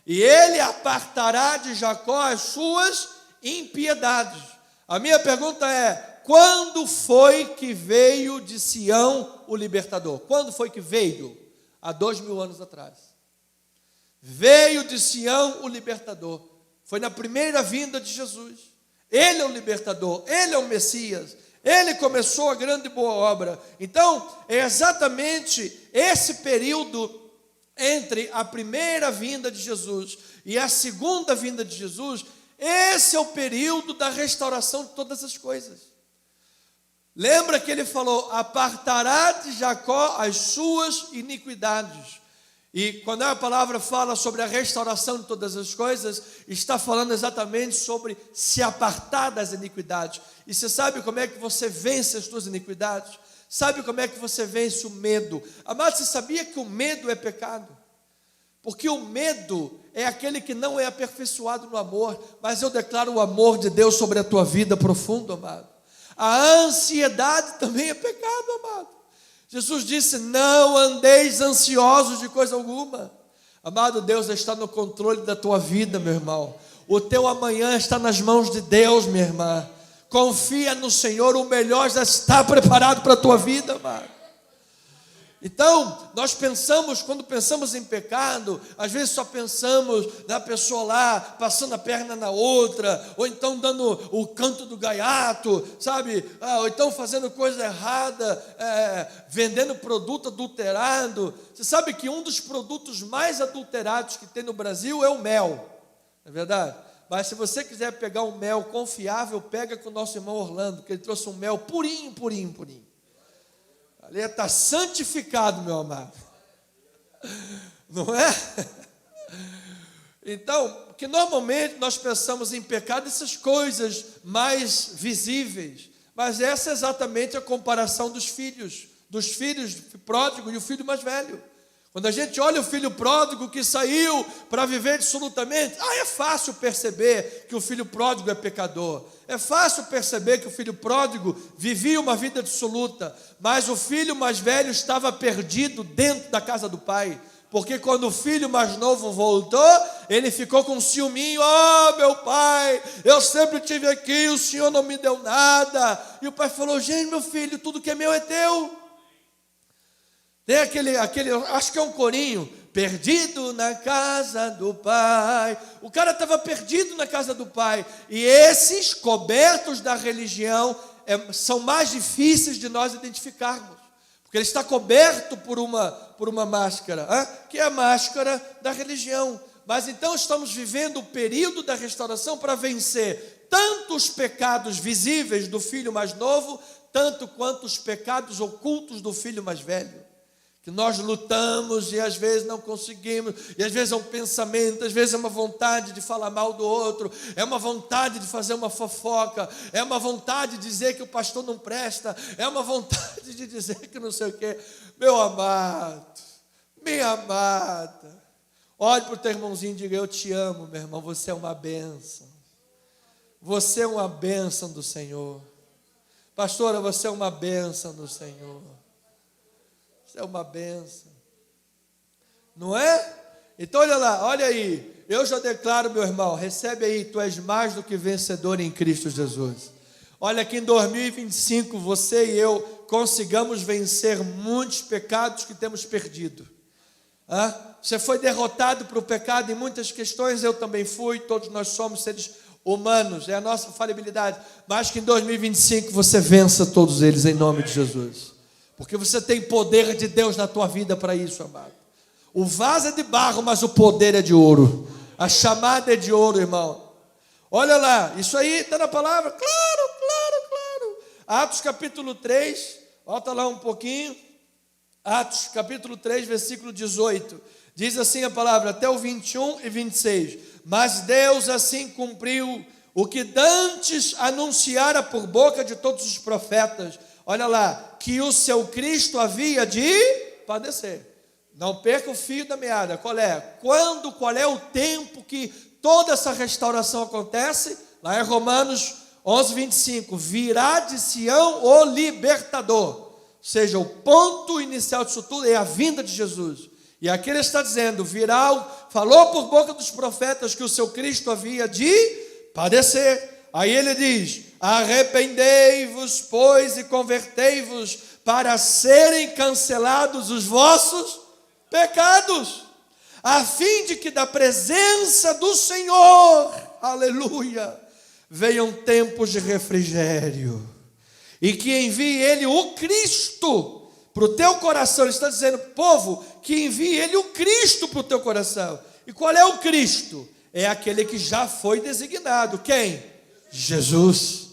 e ele apartará de Jacó as suas impiedades. A minha pergunta é: quando foi que veio de Sião o libertador? Quando foi que veio? Há 2000 anos atrás. Veio de Sião o libertador. Foi na primeira vinda de Jesus. Ele é o libertador, ele é o Messias, ele começou a grande e boa obra. Então, é exatamente esse período entre a primeira vinda de Jesus e a segunda vinda de Jesus. Esse é o período da restauração de todas as coisas. Lembra que ele falou: apartará de Jacó as suas iniquidades. E quando a palavra fala sobre a restauração de todas as coisas, está falando exatamente sobre se apartar das iniquidades. E você sabe como é que você vence as suas iniquidades? Sabe como é que você vence o medo? Amado, você sabia que o medo é pecado? Porque o medo é aquele que não é aperfeiçoado no amor. Mas eu declaro o amor de Deus sobre a tua vida profundo, amado. A ansiedade também é pecado, amado. Jesus disse: não andeis ansiosos de coisa alguma. Amado, Deus está no controle da tua vida, meu irmão. O teu amanhã está nas mãos de Deus, minha irmã. Confia no Senhor, o melhor já está preparado para a tua vida, amado. Então, nós pensamos, quando pensamos em pecado, às vezes só pensamos na pessoa lá, passando a perna na outra, ou então dando o canto do gaiato, sabe? Ou então fazendo coisa errada, vendendo produto adulterado. Você sabe que um dos produtos mais adulterados que tem no Brasil é o mel, não é verdade? Mas se você quiser pegar um mel confiável, pega com o nosso irmão Orlando, que ele trouxe um mel purinho, purinho, purinho. Ali está santificado, meu amado. Não é? Então, que normalmente nós pensamos em pecado, essas coisas mais visíveis. Mas essa é exatamente a comparação dos filhos pródigo e o filho mais velho. Quando a gente olha o filho pródigo que saiu para viver dissolutamente, é fácil perceber que o filho pródigo é pecador. É fácil perceber que o filho pródigo vivia uma vida dissoluta, mas o filho mais velho estava perdido dentro da casa do pai, porque quando o filho mais novo voltou, ele ficou com ciúminho. Meu pai, eu sempre estive aqui, o senhor não me deu nada. E o pai falou: gente, meu filho, tudo que é meu é teu. Tem aquele, acho que é um corinho, perdido na casa do pai. O cara estava perdido na casa do pai. E esses cobertos da religião são mais difíceis de nós identificarmos, porque ele está coberto por uma máscara, que é a máscara da religião. Mas então estamos vivendo o período da restauração para vencer tanto os pecados visíveis do filho mais novo, tanto quanto os pecados ocultos do filho mais velho. Que nós lutamos e às vezes não conseguimos, e às vezes é um pensamento, às vezes é uma vontade de falar mal do outro, é uma vontade de fazer uma fofoca, é uma vontade de dizer que o pastor não presta, é uma vontade de dizer que não sei o quê. Meu amado, minha amada, olhe para o teu irmãozinho e diga: eu te amo, meu irmão, você é uma bênção. Você é uma bênção do Senhor. Pastora, você é uma bênção do Senhor. Isso é uma bênção, não é? Então olha lá, olha aí, eu já declaro, meu irmão, recebe aí: tu és mais do que vencedor em Cristo Jesus. Olha, que em 2025 você e eu consigamos vencer muitos pecados que temos perdido. Você foi derrotado para o pecado em muitas questões, eu também fui, todos nós somos seres humanos, é a nossa falibilidade, mas que em 2025 você vença todos eles em nome de Jesus. Porque você tem poder de Deus na tua vida para isso, amado. O vaso é de barro, mas o poder é de ouro. A chamada é de ouro, irmão. Olha lá, isso aí está na palavra, claro, Atos capítulo 3, volta lá um pouquinho. Atos capítulo 3, versículo 18. Diz assim a palavra, até o 21 e 26. Mas Deus assim cumpriu o que dantes anunciara por boca de todos os profetas. Olha lá, que o seu Cristo havia de padecer. Não perca o fio da meada. Qual é? Qual é o tempo que toda essa restauração acontece? Lá é Romanos 11, 25. Virá de Sião o libertador. Ou seja, o ponto inicial disso tudo é a vinda de Jesus. E aqui ele está dizendo, falou por boca dos profetas que o seu Cristo havia de padecer. Aí ele diz, arrependei-vos, pois, e convertei-vos para serem cancelados os vossos pecados, a fim de que da presença do Senhor, aleluia, venham tempos de refrigério, e que envie Ele o Cristo para o teu coração. Ele está dizendo, povo, que envie Ele o Cristo para o teu coração. E qual é o Cristo? É aquele que já foi designado. Quem? Jesus.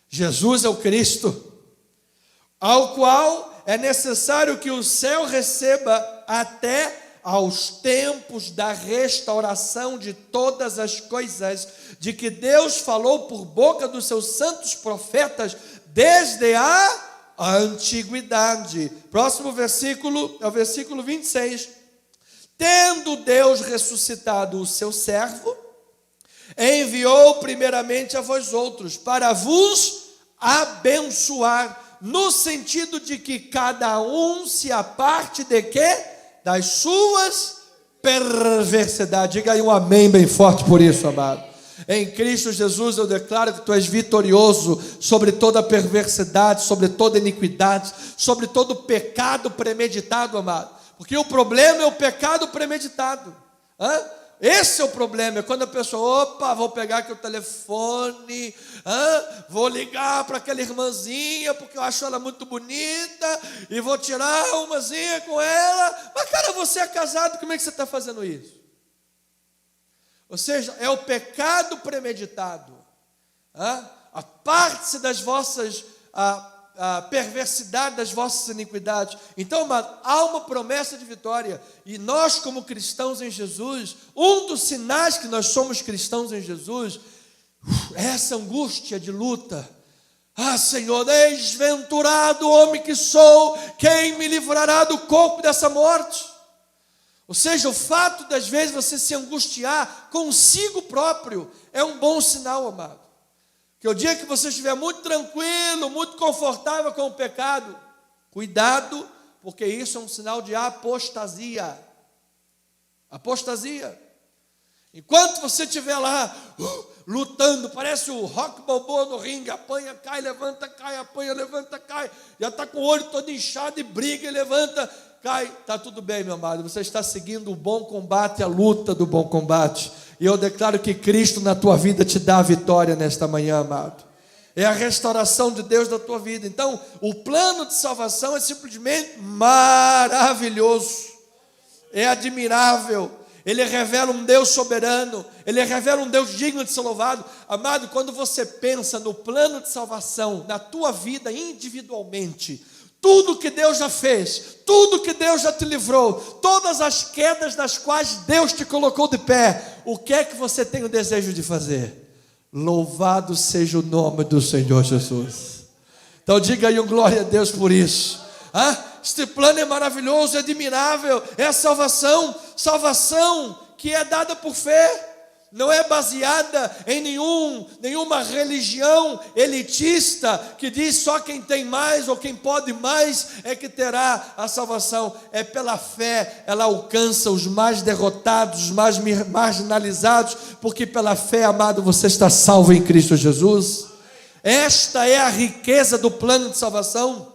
Jesus é o Cristo, ao qual é necessário que o céu receba até aos tempos da restauração de todas as coisas, de que Deus falou por boca dos seus santos profetas desde a antiguidade. Próximo versículo é o versículo 26. Tendo Deus ressuscitado o seu servo, enviou primeiramente a vós outros, para vos abençoar, no sentido de que cada um se aparte de quê? Das suas perversidades. Diga aí um amém bem forte por isso, amado. Em Cristo Jesus eu declaro que tu és vitorioso sobre toda perversidade, sobre toda iniquidade, sobre todo pecado premeditado, amado. Porque o problema é o pecado premeditado. Esse é o problema, é quando a pessoa, vou pegar aqui o telefone, vou ligar para aquela irmãzinha, porque eu acho ela muito bonita, e vou tirar umazinha com ela. Mas cara, você é casado, como é que você está fazendo isso? Ou seja, é o pecado premeditado. Aparte-se das vossas a perversidade das vossas iniquidades. Então, amado, há uma promessa de vitória, e nós como cristãos em Jesus, um dos sinais que nós somos cristãos em Jesus, é essa angústia de luta. Senhor, desventurado homem que sou, quem me livrará do corpo dessa morte? Ou seja, o fato das vezes você se angustiar consigo próprio é um bom sinal, amado. Que o dia que você estiver muito tranquilo, muito confortável com o pecado, cuidado, porque isso é um sinal de apostasia. Apostasia. Enquanto você estiver lá, lutando, parece o Rock Balboa no ringue, apanha, cai, levanta, cai, apanha, levanta, cai, já está com o olho todo inchado e briga e levanta, cai, está tudo bem, meu amado, você está seguindo o bom combate, a luta do bom combate. E eu declaro que Cristo na tua vida te dá a vitória nesta manhã, amado. É a restauração de Deus da tua vida. Então, o plano de salvação é simplesmente maravilhoso. É admirável. Ele revela um Deus soberano. Ele revela um Deus digno de ser louvado. Amado, quando você pensa no plano de salvação, na tua vida individualmente, tudo que Deus já fez, tudo que Deus já te livrou, todas as quedas das quais Deus te colocou de pé, o que é que você tem o desejo de fazer? Louvado seja o nome do Senhor Jesus. Então diga aí um glória a Deus por isso. Este plano é maravilhoso, é admirável, é a salvação que é dada por fé. Não é baseada em nenhuma religião elitista que diz só quem tem mais ou quem pode mais é que terá a salvação. É pela fé, ela alcança os mais derrotados, os mais marginalizados, porque pela fé, amado, você está salvo em Cristo Jesus. Esta é a riqueza do plano de salvação.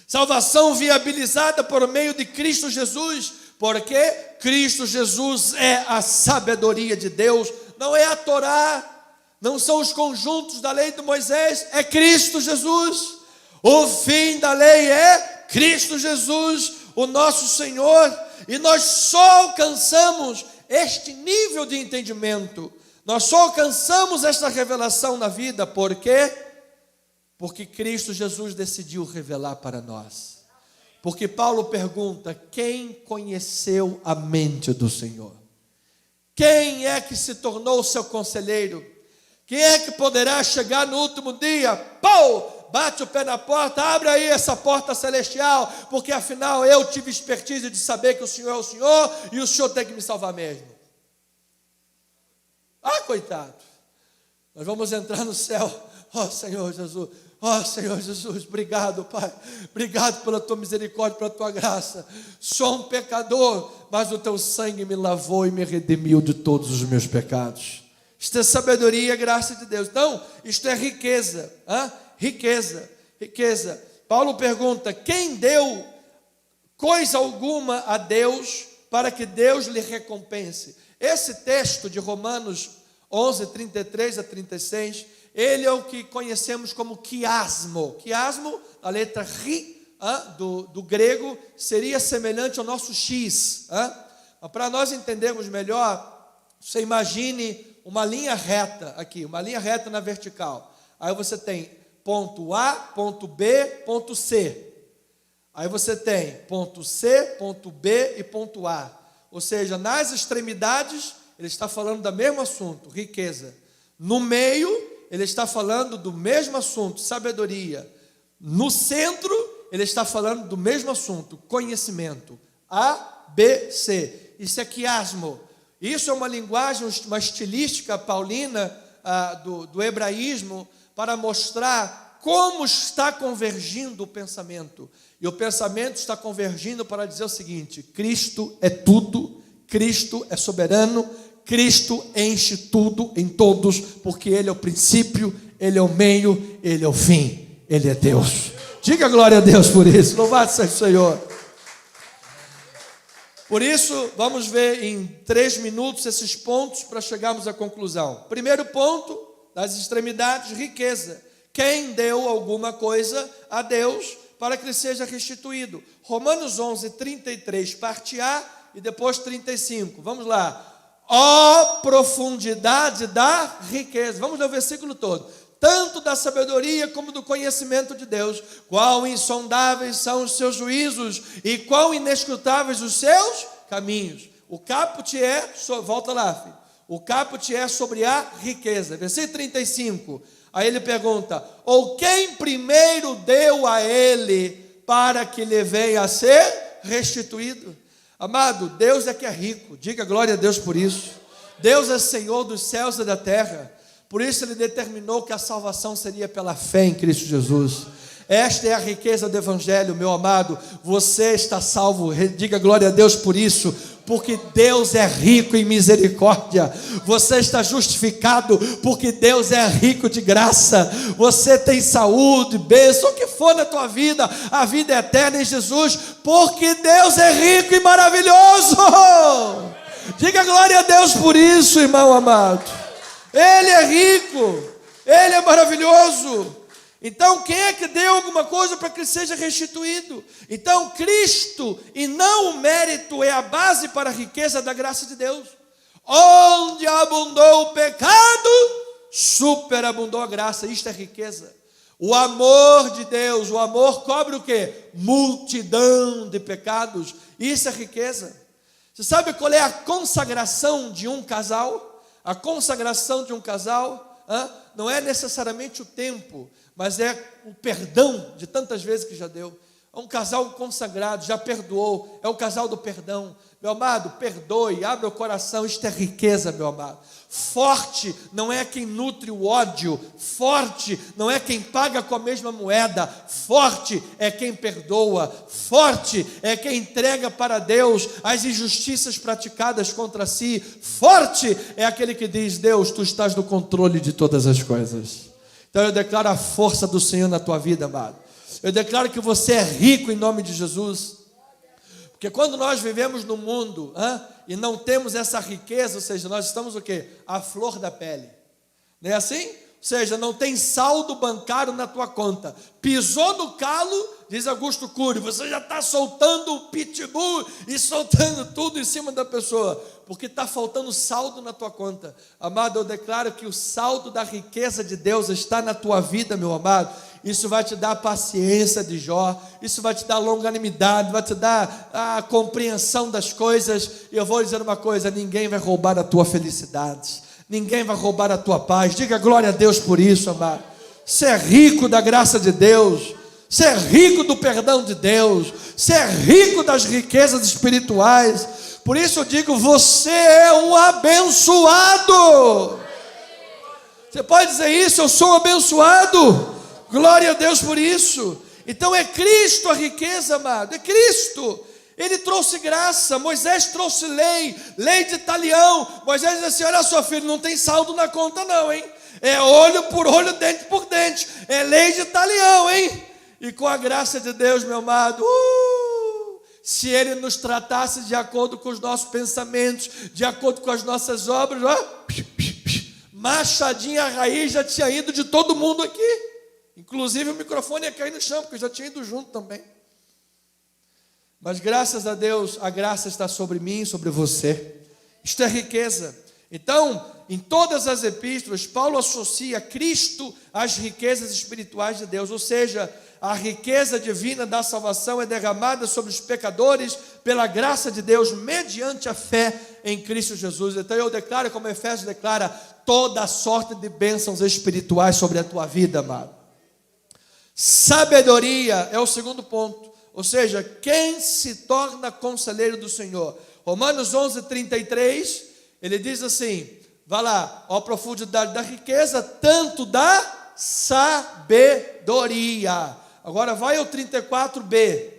Salvação viabilizada por meio de Cristo Jesus. Porque Cristo Jesus é a sabedoria de Deus, não é a Torá, não são os conjuntos da lei de Moisés, é Cristo Jesus. O fim da lei é Cristo Jesus, o nosso Senhor. E nós só alcançamos este nível de entendimento, nós só alcançamos esta revelação na vida, porque Porque Cristo Jesus decidiu revelar para nós. Porque Paulo pergunta: quem conheceu a mente do Senhor? Quem é que se tornou seu conselheiro? Quem é que poderá chegar no último dia? Bate o pé na porta, abre aí essa porta celestial, porque afinal eu tive expertise de saber que o Senhor é o Senhor e o Senhor tem que me salvar mesmo. Coitado, nós vamos entrar no céu. Senhor Jesus, Senhor Jesus, obrigado, Pai, obrigado pela tua misericórdia, pela tua graça. Sou um pecador, mas o teu sangue me lavou e me redimiu de todos os meus pecados. Isto é sabedoria e graça de Deus. Então, isto é riqueza, riqueza. Paulo pergunta: quem deu coisa alguma a Deus para que Deus lhe recompense? Esse texto de Romanos 11, 33 a 36, ele é o que conhecemos como quiasmo. Quiasmo, a letra ri, do grego, seria semelhante ao nosso X. Para nós entendermos melhor, você imagine uma linha reta aqui, uma linha reta na vertical. Aí você tem ponto A, ponto B, ponto C. Aí você tem ponto C, ponto B e ponto A. Ou seja, nas extremidades, ele está falando do mesmo assunto, riqueza. No meio, ele está falando do mesmo assunto, sabedoria. No centro, ele está falando do mesmo assunto, conhecimento. A, B, C. Isso é quiasmo. Isso é uma linguagem, uma estilística paulina do hebraísmo, para mostrar como está convergindo o pensamento. E o pensamento está convergindo para dizer o seguinte: Cristo é tudo, Cristo é soberano, Cristo enche tudo em todos, porque Ele é o princípio, Ele é o meio, Ele é o fim, Ele é Deus. Diga glória a Deus por isso, louvado seja o Senhor. Por isso, vamos ver em 3 minutos esses pontos para chegarmos à conclusão. Primeiro ponto, das extremidades, riqueza. Quem deu alguma coisa a Deus para que lhe seja restituído? Romanos 11, 33, parte A e depois 35. Vamos lá. Profundidade da riqueza. Vamos ler o versículo todo. Tanto da sabedoria como do conhecimento de Deus. Quão insondáveis são os seus juízos e quão inescrutáveis os seus caminhos. O caput é, volta lá, filho. O caput é sobre a riqueza. Versículo 35. Aí ele pergunta: ou quem primeiro deu a ele para que lhe venha a ser restituído? Amado, Deus é que é rico. Diga glória a Deus por isso. Deus é Senhor dos céus e da terra. Por isso Ele determinou que a salvação seria pela fé em Cristo Jesus. Esta é a riqueza do Evangelho, meu amado. Você está salvo, diga glória a Deus por isso, porque Deus é rico em misericórdia. Você está justificado, porque Deus é rico de graça. Você tem saúde, bênção, o que for na tua vida, a vida é eterna em Jesus, porque Deus é rico e maravilhoso. Diga glória a Deus por isso, irmão amado. Ele é rico, Ele é maravilhoso. Então, quem é que deu alguma coisa para que seja restituído? Então, Cristo, e não o mérito, é a base para a riqueza da graça de Deus. Onde abundou o pecado, superabundou a graça. Isto é riqueza. O amor de Deus, o amor cobre o quê? Multidão de pecados. Isso é riqueza. Você sabe qual é a consagração de um casal? A consagração de um casal não é necessariamente o tempo, mas é o perdão de tantas vezes que já deu. É um casal consagrado, já perdoou, é o casal do perdão. Meu amado, perdoe, abre o coração, isto é riqueza, meu amado. Forte não é quem nutre o ódio, forte não é quem paga com a mesma moeda, forte é quem perdoa, forte é quem entrega para Deus as injustiças praticadas contra si, forte é aquele que diz: Deus, tu estás no controle de todas as coisas. Então eu declaro a força do Senhor na tua vida, amado. Eu declaro que você é rico em nome de Jesus. Porque quando nós vivemos no mundo e não temos essa riqueza, ou seja, nós estamos o quê? A flor da pele. Não é assim? seja, não tem saldo bancário na tua conta. Pisou no calo, diz Augusto Cury, você já está soltando o pitbull e soltando tudo em cima da pessoa, porque está faltando saldo na tua conta. Amado, eu declaro que o saldo da riqueza de Deus está na tua vida, meu amado. Isso vai te dar a paciência de Jó, isso vai te dar longanimidade, vai te dar a compreensão das coisas. E eu vou dizer uma coisa: ninguém vai roubar a tua felicidade, ninguém vai roubar a tua paz. Diga glória a Deus por isso, amado. Você é rico da graça de Deus, você é rico do perdão de Deus, você é rico das riquezas espirituais. Por isso eu digo, você é um abençoado. Você pode dizer isso: eu sou um abençoado. Glória a Deus por isso. Então é Cristo a riqueza, amado, é Cristo. Ele trouxe graça, Moisés trouxe lei de talião. Moisés disse assim: olha só, filho, não tem saldo na conta não, hein? É olho por olho, dente por dente, é lei de talião, hein? E com a graça de Deus, meu amado, se Ele nos tratasse de acordo com os nossos pensamentos, de acordo com as nossas obras, machadinha a raiz já tinha ido de todo mundo aqui. Inclusive o microfone ia cair no chão, porque eu já tinha ido junto também. Mas graças a Deus, a graça está sobre mim e sobre você. Isto é riqueza. Então, em todas as epístolas, Paulo associa Cristo às riquezas espirituais de Deus. Ou seja, a riqueza divina da salvação é derramada sobre os pecadores pela graça de Deus, mediante a fé em Cristo Jesus. Então eu declaro, como Efésios declara, toda a sorte de bênçãos espirituais sobre a tua vida, amado. Sabedoria é o segundo ponto, ou seja, quem se torna conselheiro do Senhor. Romanos 11:33, ele diz assim, vai lá, ó profundidade da riqueza, tanto da sabedoria. Agora vai ao 34b,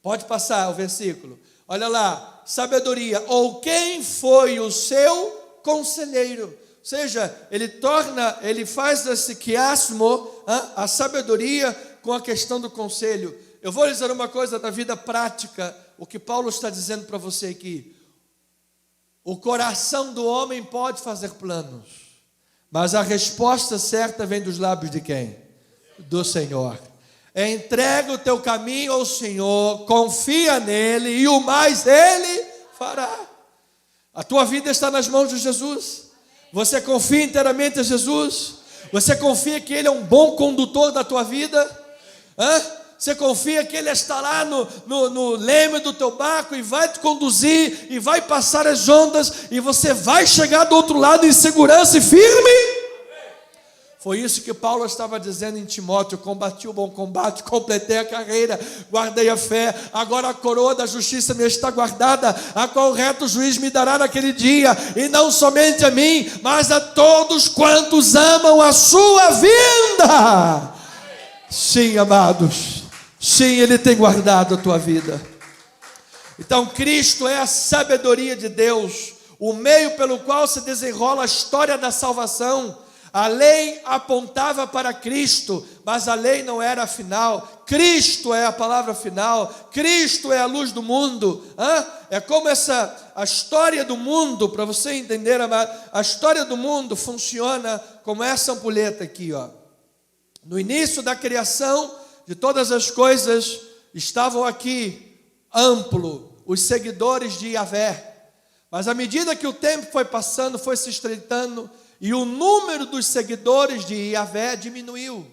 pode passar o versículo, olha lá, sabedoria, ou quem foi o seu conselheiro. Ou seja, ele faz esse quiasmo, a sabedoria com a questão do conselho. Eu vou lhe dizer uma coisa da vida prática, o que Paulo está dizendo para você aqui. O coração do homem pode fazer planos, mas a resposta certa vem dos lábios de quem? Do Senhor. Entrega o teu caminho ao Senhor, confia nele e o mais Ele fará. A tua vida está nas mãos de Jesus. Você confia inteiramente em Jesus? Você confia que Ele é um bom condutor da tua vida? Você confia que Ele está lá no leme do teu barco e vai te conduzir e vai passar as ondas e você vai chegar do outro lado em segurança e firme? Foi isso que Paulo estava dizendo em Timóteo: combati o bom combate, completei a carreira, guardei a fé, agora a coroa da justiça me está guardada, a qual o reto juiz me dará naquele dia, e não somente a mim, mas a todos quantos amam a sua vinda. Sim, amados, sim, Ele tem guardado a tua vida. Então Cristo é a sabedoria de Deus, o meio pelo qual se desenrola a história da salvação. A lei apontava para Cristo, mas a lei não era a final. Cristo é a palavra final. Cristo é a luz do mundo. É como a história do mundo, para você entender, a história do mundo funciona como essa ampulheta aqui, ó. No início da criação de todas as coisas, estavam aqui amplo os seguidores de Yahvé. Mas à medida que o tempo foi passando, foi se estreitando, e o número dos seguidores de Yahvé diminuiu.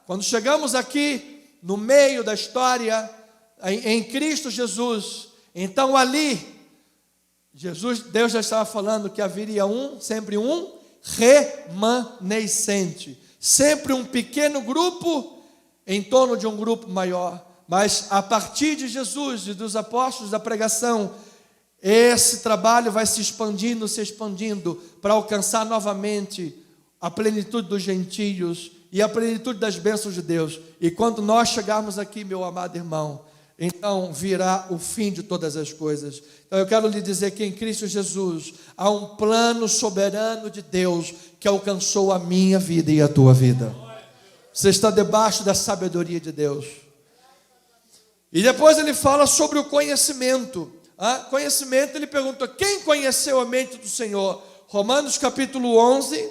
Quando chegamos aqui, no meio da história, em Cristo Jesus, então ali, Deus já estava falando que haveria sempre um remanescente, sempre um pequeno grupo em torno de um grupo maior. Mas a partir de Jesus e dos apóstolos da pregação, esse trabalho vai se expandindo para alcançar novamente a plenitude dos gentios e a plenitude das bênçãos de Deus. E quando nós chegarmos aqui, meu amado irmão, então virá o fim de todas as coisas. Então eu quero lhe dizer que em Cristo Jesus há um plano soberano de Deus que alcançou a minha vida e a tua vida. Você está debaixo da sabedoria de Deus. E depois ele fala sobre o conhecimento. Conhecimento, ele pergunta: quem conheceu a mente do Senhor? Romanos capítulo 11,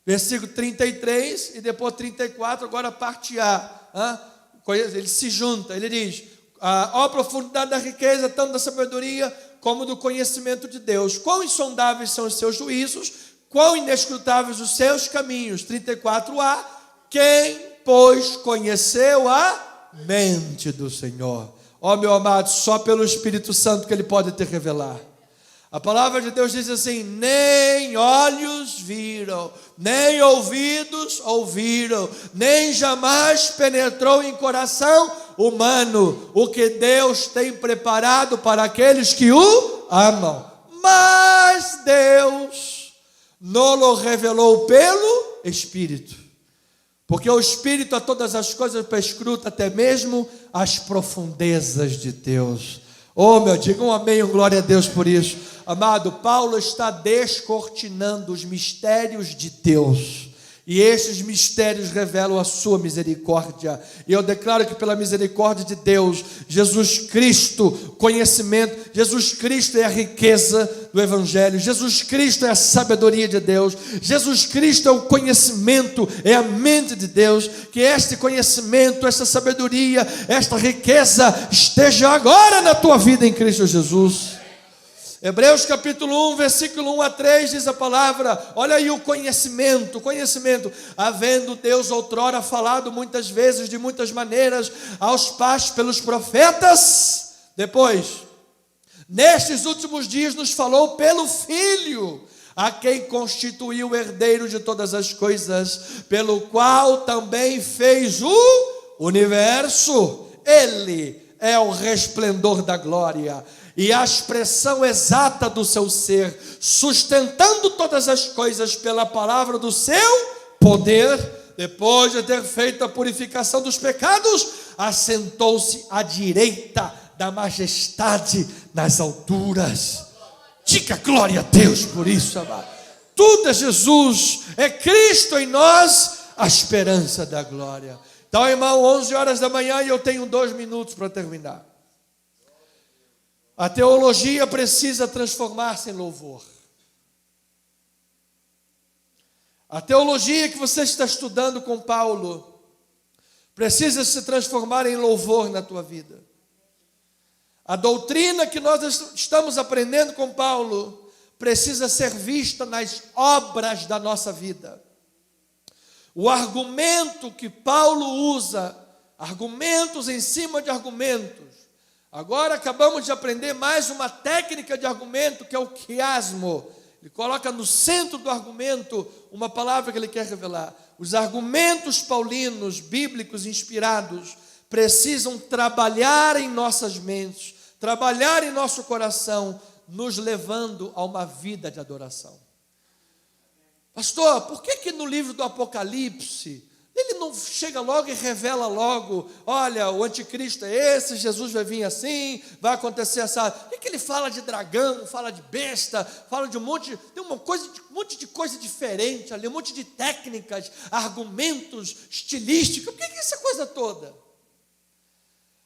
Versículo 33 e depois 34, agora parte A. Ele se junta, ele diz: ó profundidade da riqueza, tanto da sabedoria como do conhecimento de Deus. Quão insondáveis são os seus juízos, quão inescrutáveis os seus caminhos. 34a, quem, pois, conheceu a mente do Senhor? Ó meu amado, só pelo Espírito Santo que Ele pode te revelar. A palavra de Deus diz assim: nem olhos viram, nem ouvidos ouviram, nem jamais penetrou em coração humano o que Deus tem preparado para aqueles que o amam. Mas Deus nos revelou pelo Espírito, porque o Espírito a todas as coisas perscruta até mesmo as profundezas de Deus. Oh, meu, diga um amém, glória a Deus por isso. Amado, Paulo está descortinando os mistérios de Deus. E esses mistérios revelam a sua misericórdia. E eu declaro que pela misericórdia de Deus, Jesus Cristo, conhecimento, Jesus Cristo é a riqueza do Evangelho, Jesus Cristo é a sabedoria de Deus, Jesus Cristo é o conhecimento, é a mente de Deus. Que este conhecimento, esta sabedoria, esta riqueza esteja agora na tua vida em Cristo Jesus. Hebreus capítulo 1, versículo 1 a 3 diz a palavra, olha aí o conhecimento, havendo Deus outrora falado muitas vezes, de muitas maneiras, aos pais pelos profetas, depois, nestes últimos dias nos falou pelo Filho, a quem constituiu o herdeiro de todas as coisas, pelo qual também fez o universo. Ele é o resplendor da glória e a expressão exata do seu ser, sustentando todas as coisas pela palavra do seu poder. Depois de ter feito a purificação dos pecados, assentou-se à direita da majestade nas alturas. Diga glória a Deus por isso, amado. Tudo é Jesus, é Cristo em nós, a esperança da glória. Então, irmão, 11 horas da manhã e eu tenho 2 minutos para terminar. A teologia precisa transformar-se em louvor. A teologia que você está estudando com Paulo precisa se transformar em louvor na tua vida. A doutrina que nós estamos aprendendo com Paulo precisa ser vista nas obras da nossa vida. O argumento que Paulo usa, argumentos em cima de argumentos. Agora acabamos de aprender mais uma técnica de argumento, que é o quiasmo. Ele coloca no centro do argumento uma palavra que ele quer revelar. Os argumentos paulinos, bíblicos, inspirados, precisam trabalhar em nossas mentes, trabalhar em nosso coração, nos levando a uma vida de adoração. Pastor, por que no livro do Apocalipse ele não chega logo e revela logo, olha, o anticristo é esse, Jesus vai vir assim, vai acontecer essa... Por que ele fala de dragão, fala de besta, fala de um monte de coisa diferente ali, um monte de técnicas, argumentos, estilísticos, por que essa coisa toda?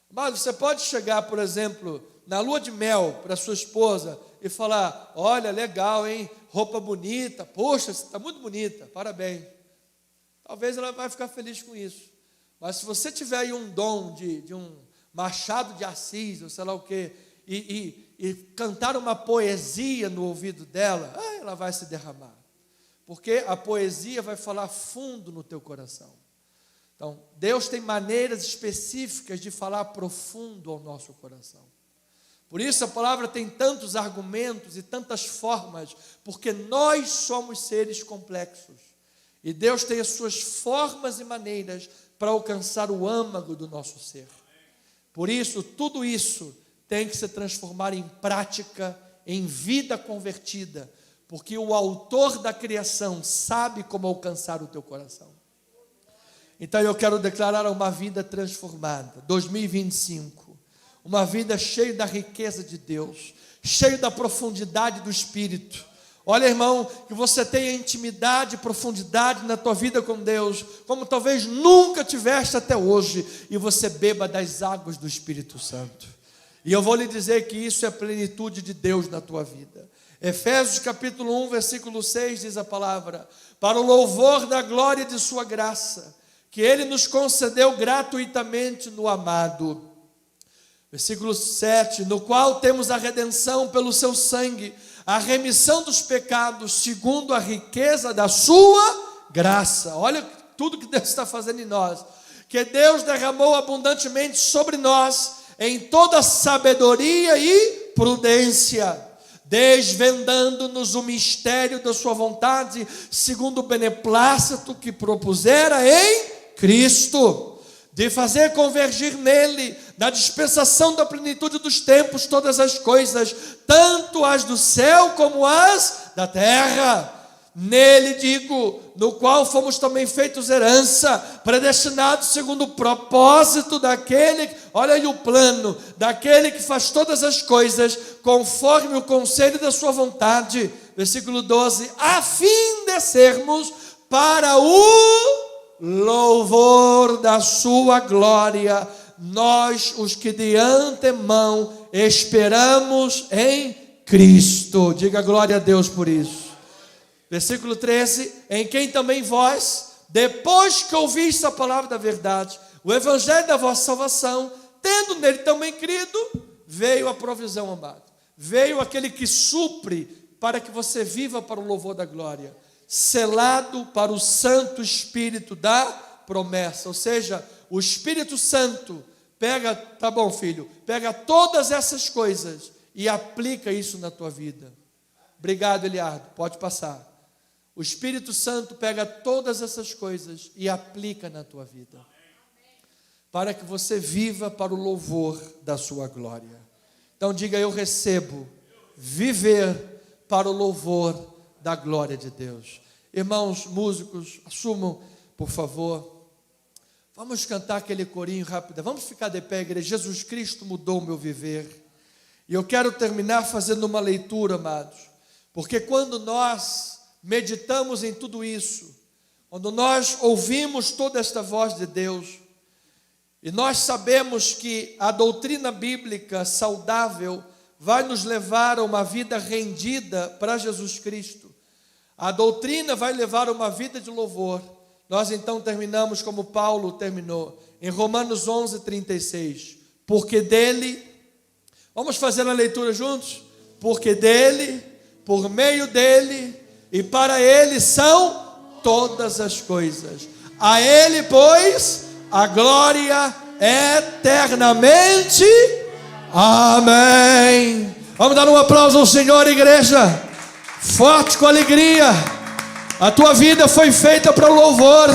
Mas você pode chegar, por exemplo, na lua de mel para sua esposa e falar, olha, legal, hein, roupa bonita, poxa, você está muito bonita, parabéns. Talvez ela vai ficar feliz com isso. Mas se você tiver aí um dom de um Machado de Assis, ou sei lá o quê, e cantar uma poesia no ouvido dela, ela vai se derramar. Porque a poesia vai falar fundo no teu coração. Então, Deus tem maneiras específicas de falar profundo ao nosso coração. Por isso a palavra tem tantos argumentos e tantas formas, porque nós somos seres complexos. E Deus tem as suas formas e maneiras para alcançar o âmago do nosso ser. Por isso, tudo isso tem que se transformar em prática, em vida convertida, porque o autor da criação sabe como alcançar o teu coração. Então eu quero declarar uma vida transformada, 2025, uma vida cheia da riqueza de Deus, cheia da profundidade do Espírito. Olha, irmão, que você tenha intimidade, profundidade na tua vida com Deus, como talvez nunca tiveste até hoje, e você beba das águas do Espírito Santo. E eu vou lhe dizer que isso é a plenitude de Deus na tua vida. Efésios capítulo 1, versículo 6 diz a palavra: para o louvor da glória de sua graça, que Ele nos concedeu gratuitamente no amado. Versículo 7, no qual temos a redenção pelo seu sangue, a remissão dos pecados, segundo a riqueza da sua graça. Olha tudo que Deus está fazendo em nós. Que Deus derramou abundantemente sobre nós, em toda sabedoria e prudência, desvendando-nos o mistério da sua vontade, segundo o beneplácito que propusera em Cristo, de fazer convergir nele, na dispensação da plenitude dos tempos, todas as coisas, tanto as do céu como as da terra. Nele, digo, no qual fomos também feitos herança, predestinados segundo o propósito daquele, olha aí o plano, daquele que faz todas as coisas, conforme o conselho da sua vontade. Versículo 12, a fim de sermos para o louvor da sua glória, nós os que de antemão esperamos em Cristo. Diga glória a Deus por isso. Versículo 13, em quem também vós, depois que ouvistes a palavra da verdade, o evangelho da vossa salvação, tendo nele também crido, veio a provisão, amado. Veio aquele que supre para que você viva para o louvor da glória, selado para o Santo Espírito da promessa. Ou seja, o Espírito Santo pega, tá bom, filho, pega todas essas coisas e aplica isso na tua vida. Obrigado, Eliardo, pode passar. O Espírito Santo pega todas essas coisas e aplica na tua vida, para que você viva para o louvor da sua glória. Então diga: eu recebo viver para o louvor da glória de Deus. Irmãos músicos, assumam, por favor. Vamos cantar aquele corinho rápido. Vamos ficar de pé, igreja. Jesus Cristo mudou o meu viver. E eu quero terminar fazendo uma leitura, amados, porque quando nós meditamos em tudo isso, quando nós ouvimos toda esta voz de Deus, e nós sabemos que a doutrina bíblica saudável vai nos levar a uma vida rendida para Jesus Cristo, a doutrina vai levar a uma vida de louvor. Nós então terminamos como Paulo terminou, em Romanos 11, 36, porque dele, vamos fazer a leitura juntos? Porque dele, por meio dele e para ele são todas as coisas. A ele, pois, a glória eternamente. Amém. Vamos dar um aplauso ao Senhor, igreja. Forte, com alegria. A tua vida foi feita para o louvor.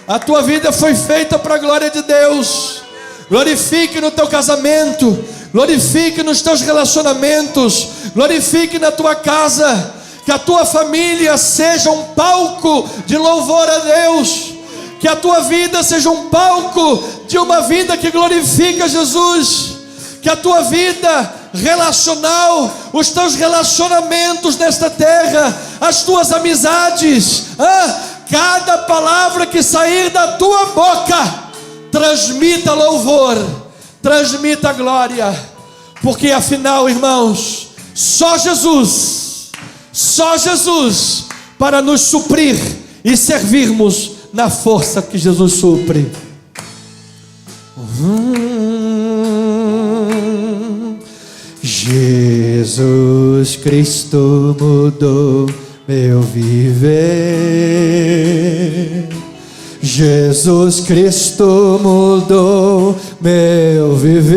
A tua vida foi feita para a glória de Deus. Glorifique no teu casamento. Glorifique nos teus relacionamentos. Glorifique na tua casa. Que a tua família seja um palco de louvor a Deus. Que a tua vida seja um palco de uma vida que glorifica Jesus. Que a tua vida relacional, os teus relacionamentos nesta terra, as tuas amizades, cada palavra que sair da tua boca, transmita louvor, transmita glória. Porque afinal, irmãos, só Jesus para nos suprir e servirmos na força que Jesus supre. Jesus Cristo mudou meu viver. Jesus Cristo mudou meu viver.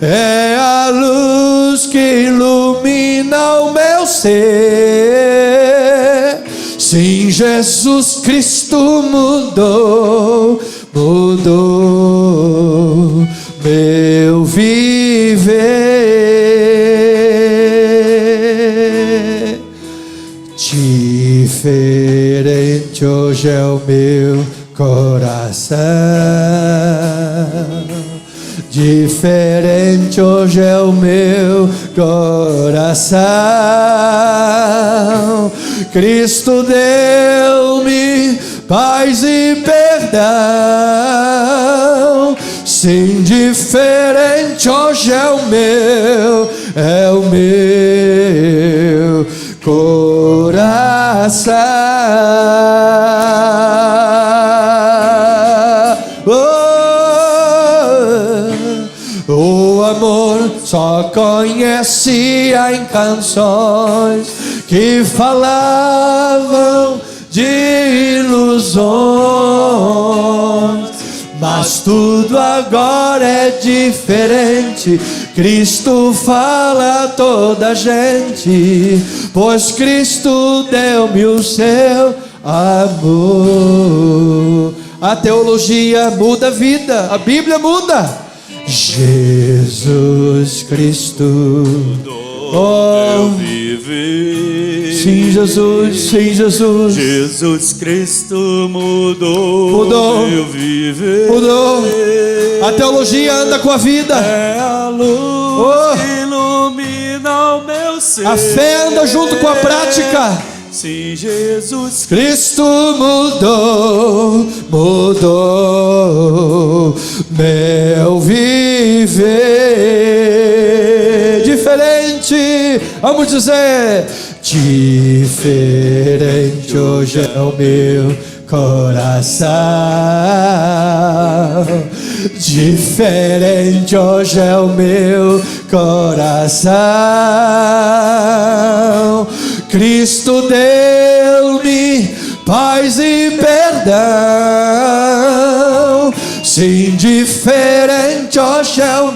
É a luz que ilumina o meu ser. Sim, Jesus Cristo mudou meu viver. Diferente hoje é o meu coração. Diferente hoje é o meu coração. Cristo deu-me paz e perdão. sim, diferente hoje é o meu coração. O amor só conhecia em canções que falavam de ilusões, mas tudo agora é diferente. Cristo fala a toda gente, pois Cristo deu-me o seu amor. A teologia muda a vida, a Bíblia muda. Jesus Cristo mudou meu viver. Sim, Jesus, sim, Jesus. Jesus Cristo mudou meu viver. Mudou. A teologia anda com a vida. É a luz que ilumina o meu ser. A fé anda junto com a prática. Sim, Jesus Cristo mudou meu viver. Diferente, vamos dizer, diferente hoje é o meu coração. Diferente hoje é o meu coração. Cristo deu-me paz e perdão. Sim, diferente hoje é o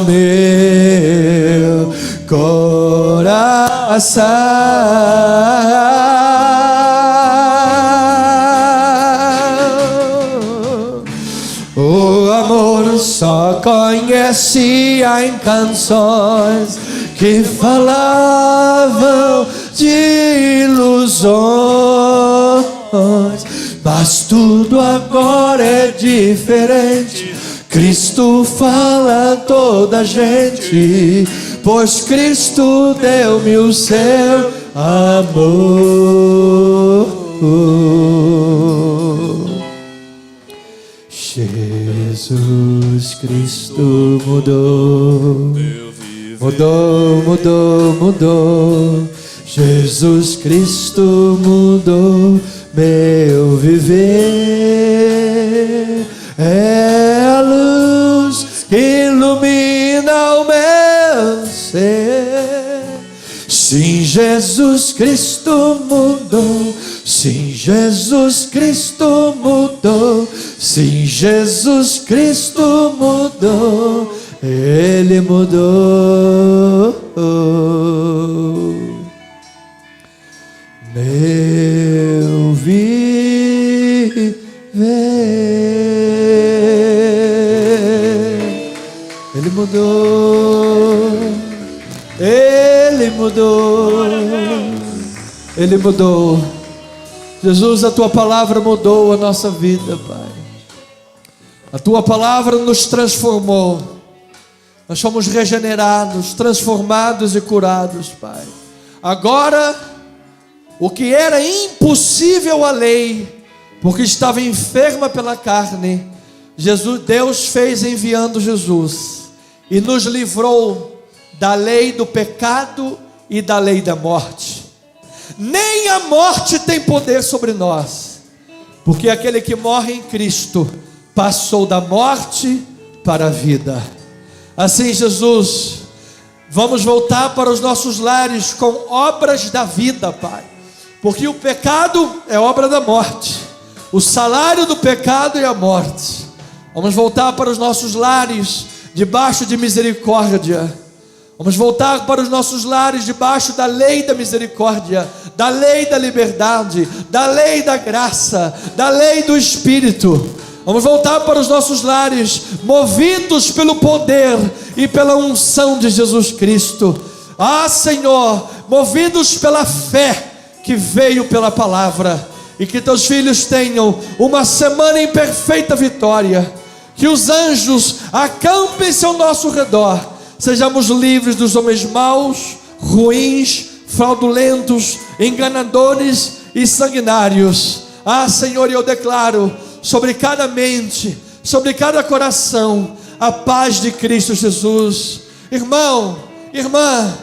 meu coração. O amor só conhecia em canções que falavam de ilusões, mas tudo agora é diferente. Cristo fala a toda gente, pois Cristo deu-me o seu amor. Jesus Cristo mudou. Mudou. Jesus Cristo mudou meu viver. É a luz que ilumina o meu ser. Sim, Jesus Cristo mudou. Sim, Jesus Cristo mudou. Sim, Jesus Cristo mudou. Ele mudou meu viver. Ele mudou. Ele mudou. Ele mudou. Jesus, a tua palavra mudou a nossa vida, Pai. A tua palavra nos transformou. Nós somos regenerados, transformados e curados, Pai. Agora, o que era impossível à lei, porque estava enferma pela carne, Deus fez enviando Jesus e nos livrou da lei do pecado e da lei da morte. Nem a morte tem poder sobre nós, porque aquele que morre em Cristo passou da morte para a vida. Assim, Jesus, vamos voltar para os nossos lares com obras da vida, Pai, porque o pecado é obra da morte, o salário do pecado é a morte. Vamos voltar para os nossos lares debaixo de misericórdia. Vamos voltar para os nossos lares debaixo da lei da misericórdia, da lei da liberdade, da lei da graça, da lei do Espírito. Vamos voltar para os nossos lares movidos pelo poder e pela unção de Jesus Cristo. Ah, Senhor, movidos pela fé que veio pela palavra. E que teus filhos tenham uma semana em perfeita vitória. Que os anjos acampem-se ao nosso redor. Sejamos livres dos homens maus, ruins, fraudulentos, enganadores e sanguinários. Ah, Senhor, eu declaro sobre cada mente, sobre cada coração, a paz de Cristo Jesus. Irmão, irmã,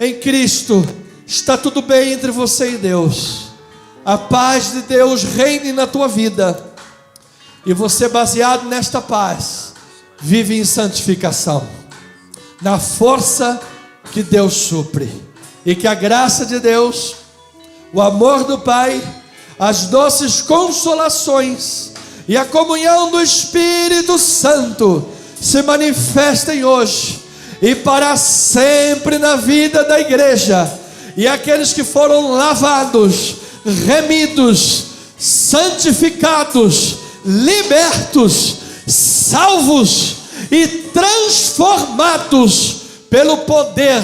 em Cristo está tudo bem entre você e Deus. A paz de Deus reine na tua vida, e você, baseado nesta paz, vive em santificação, na força que Deus supre. E que a graça de Deus, o amor do Pai, as doces consolações e a comunhão do Espírito Santo se manifestem hoje e para sempre na vida da igreja. E aqueles que foram lavados, remidos, santificados, libertos, salvos e transformados pelo poder,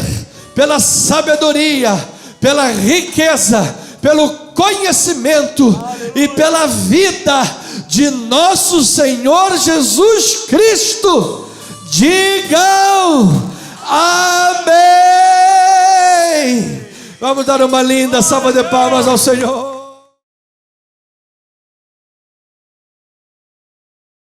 pela sabedoria, pela riqueza, pelo conhecimento e pela vida de nosso Senhor Jesus Cristo, digam amém. Vamos dar uma linda salva de palmas ao Senhor.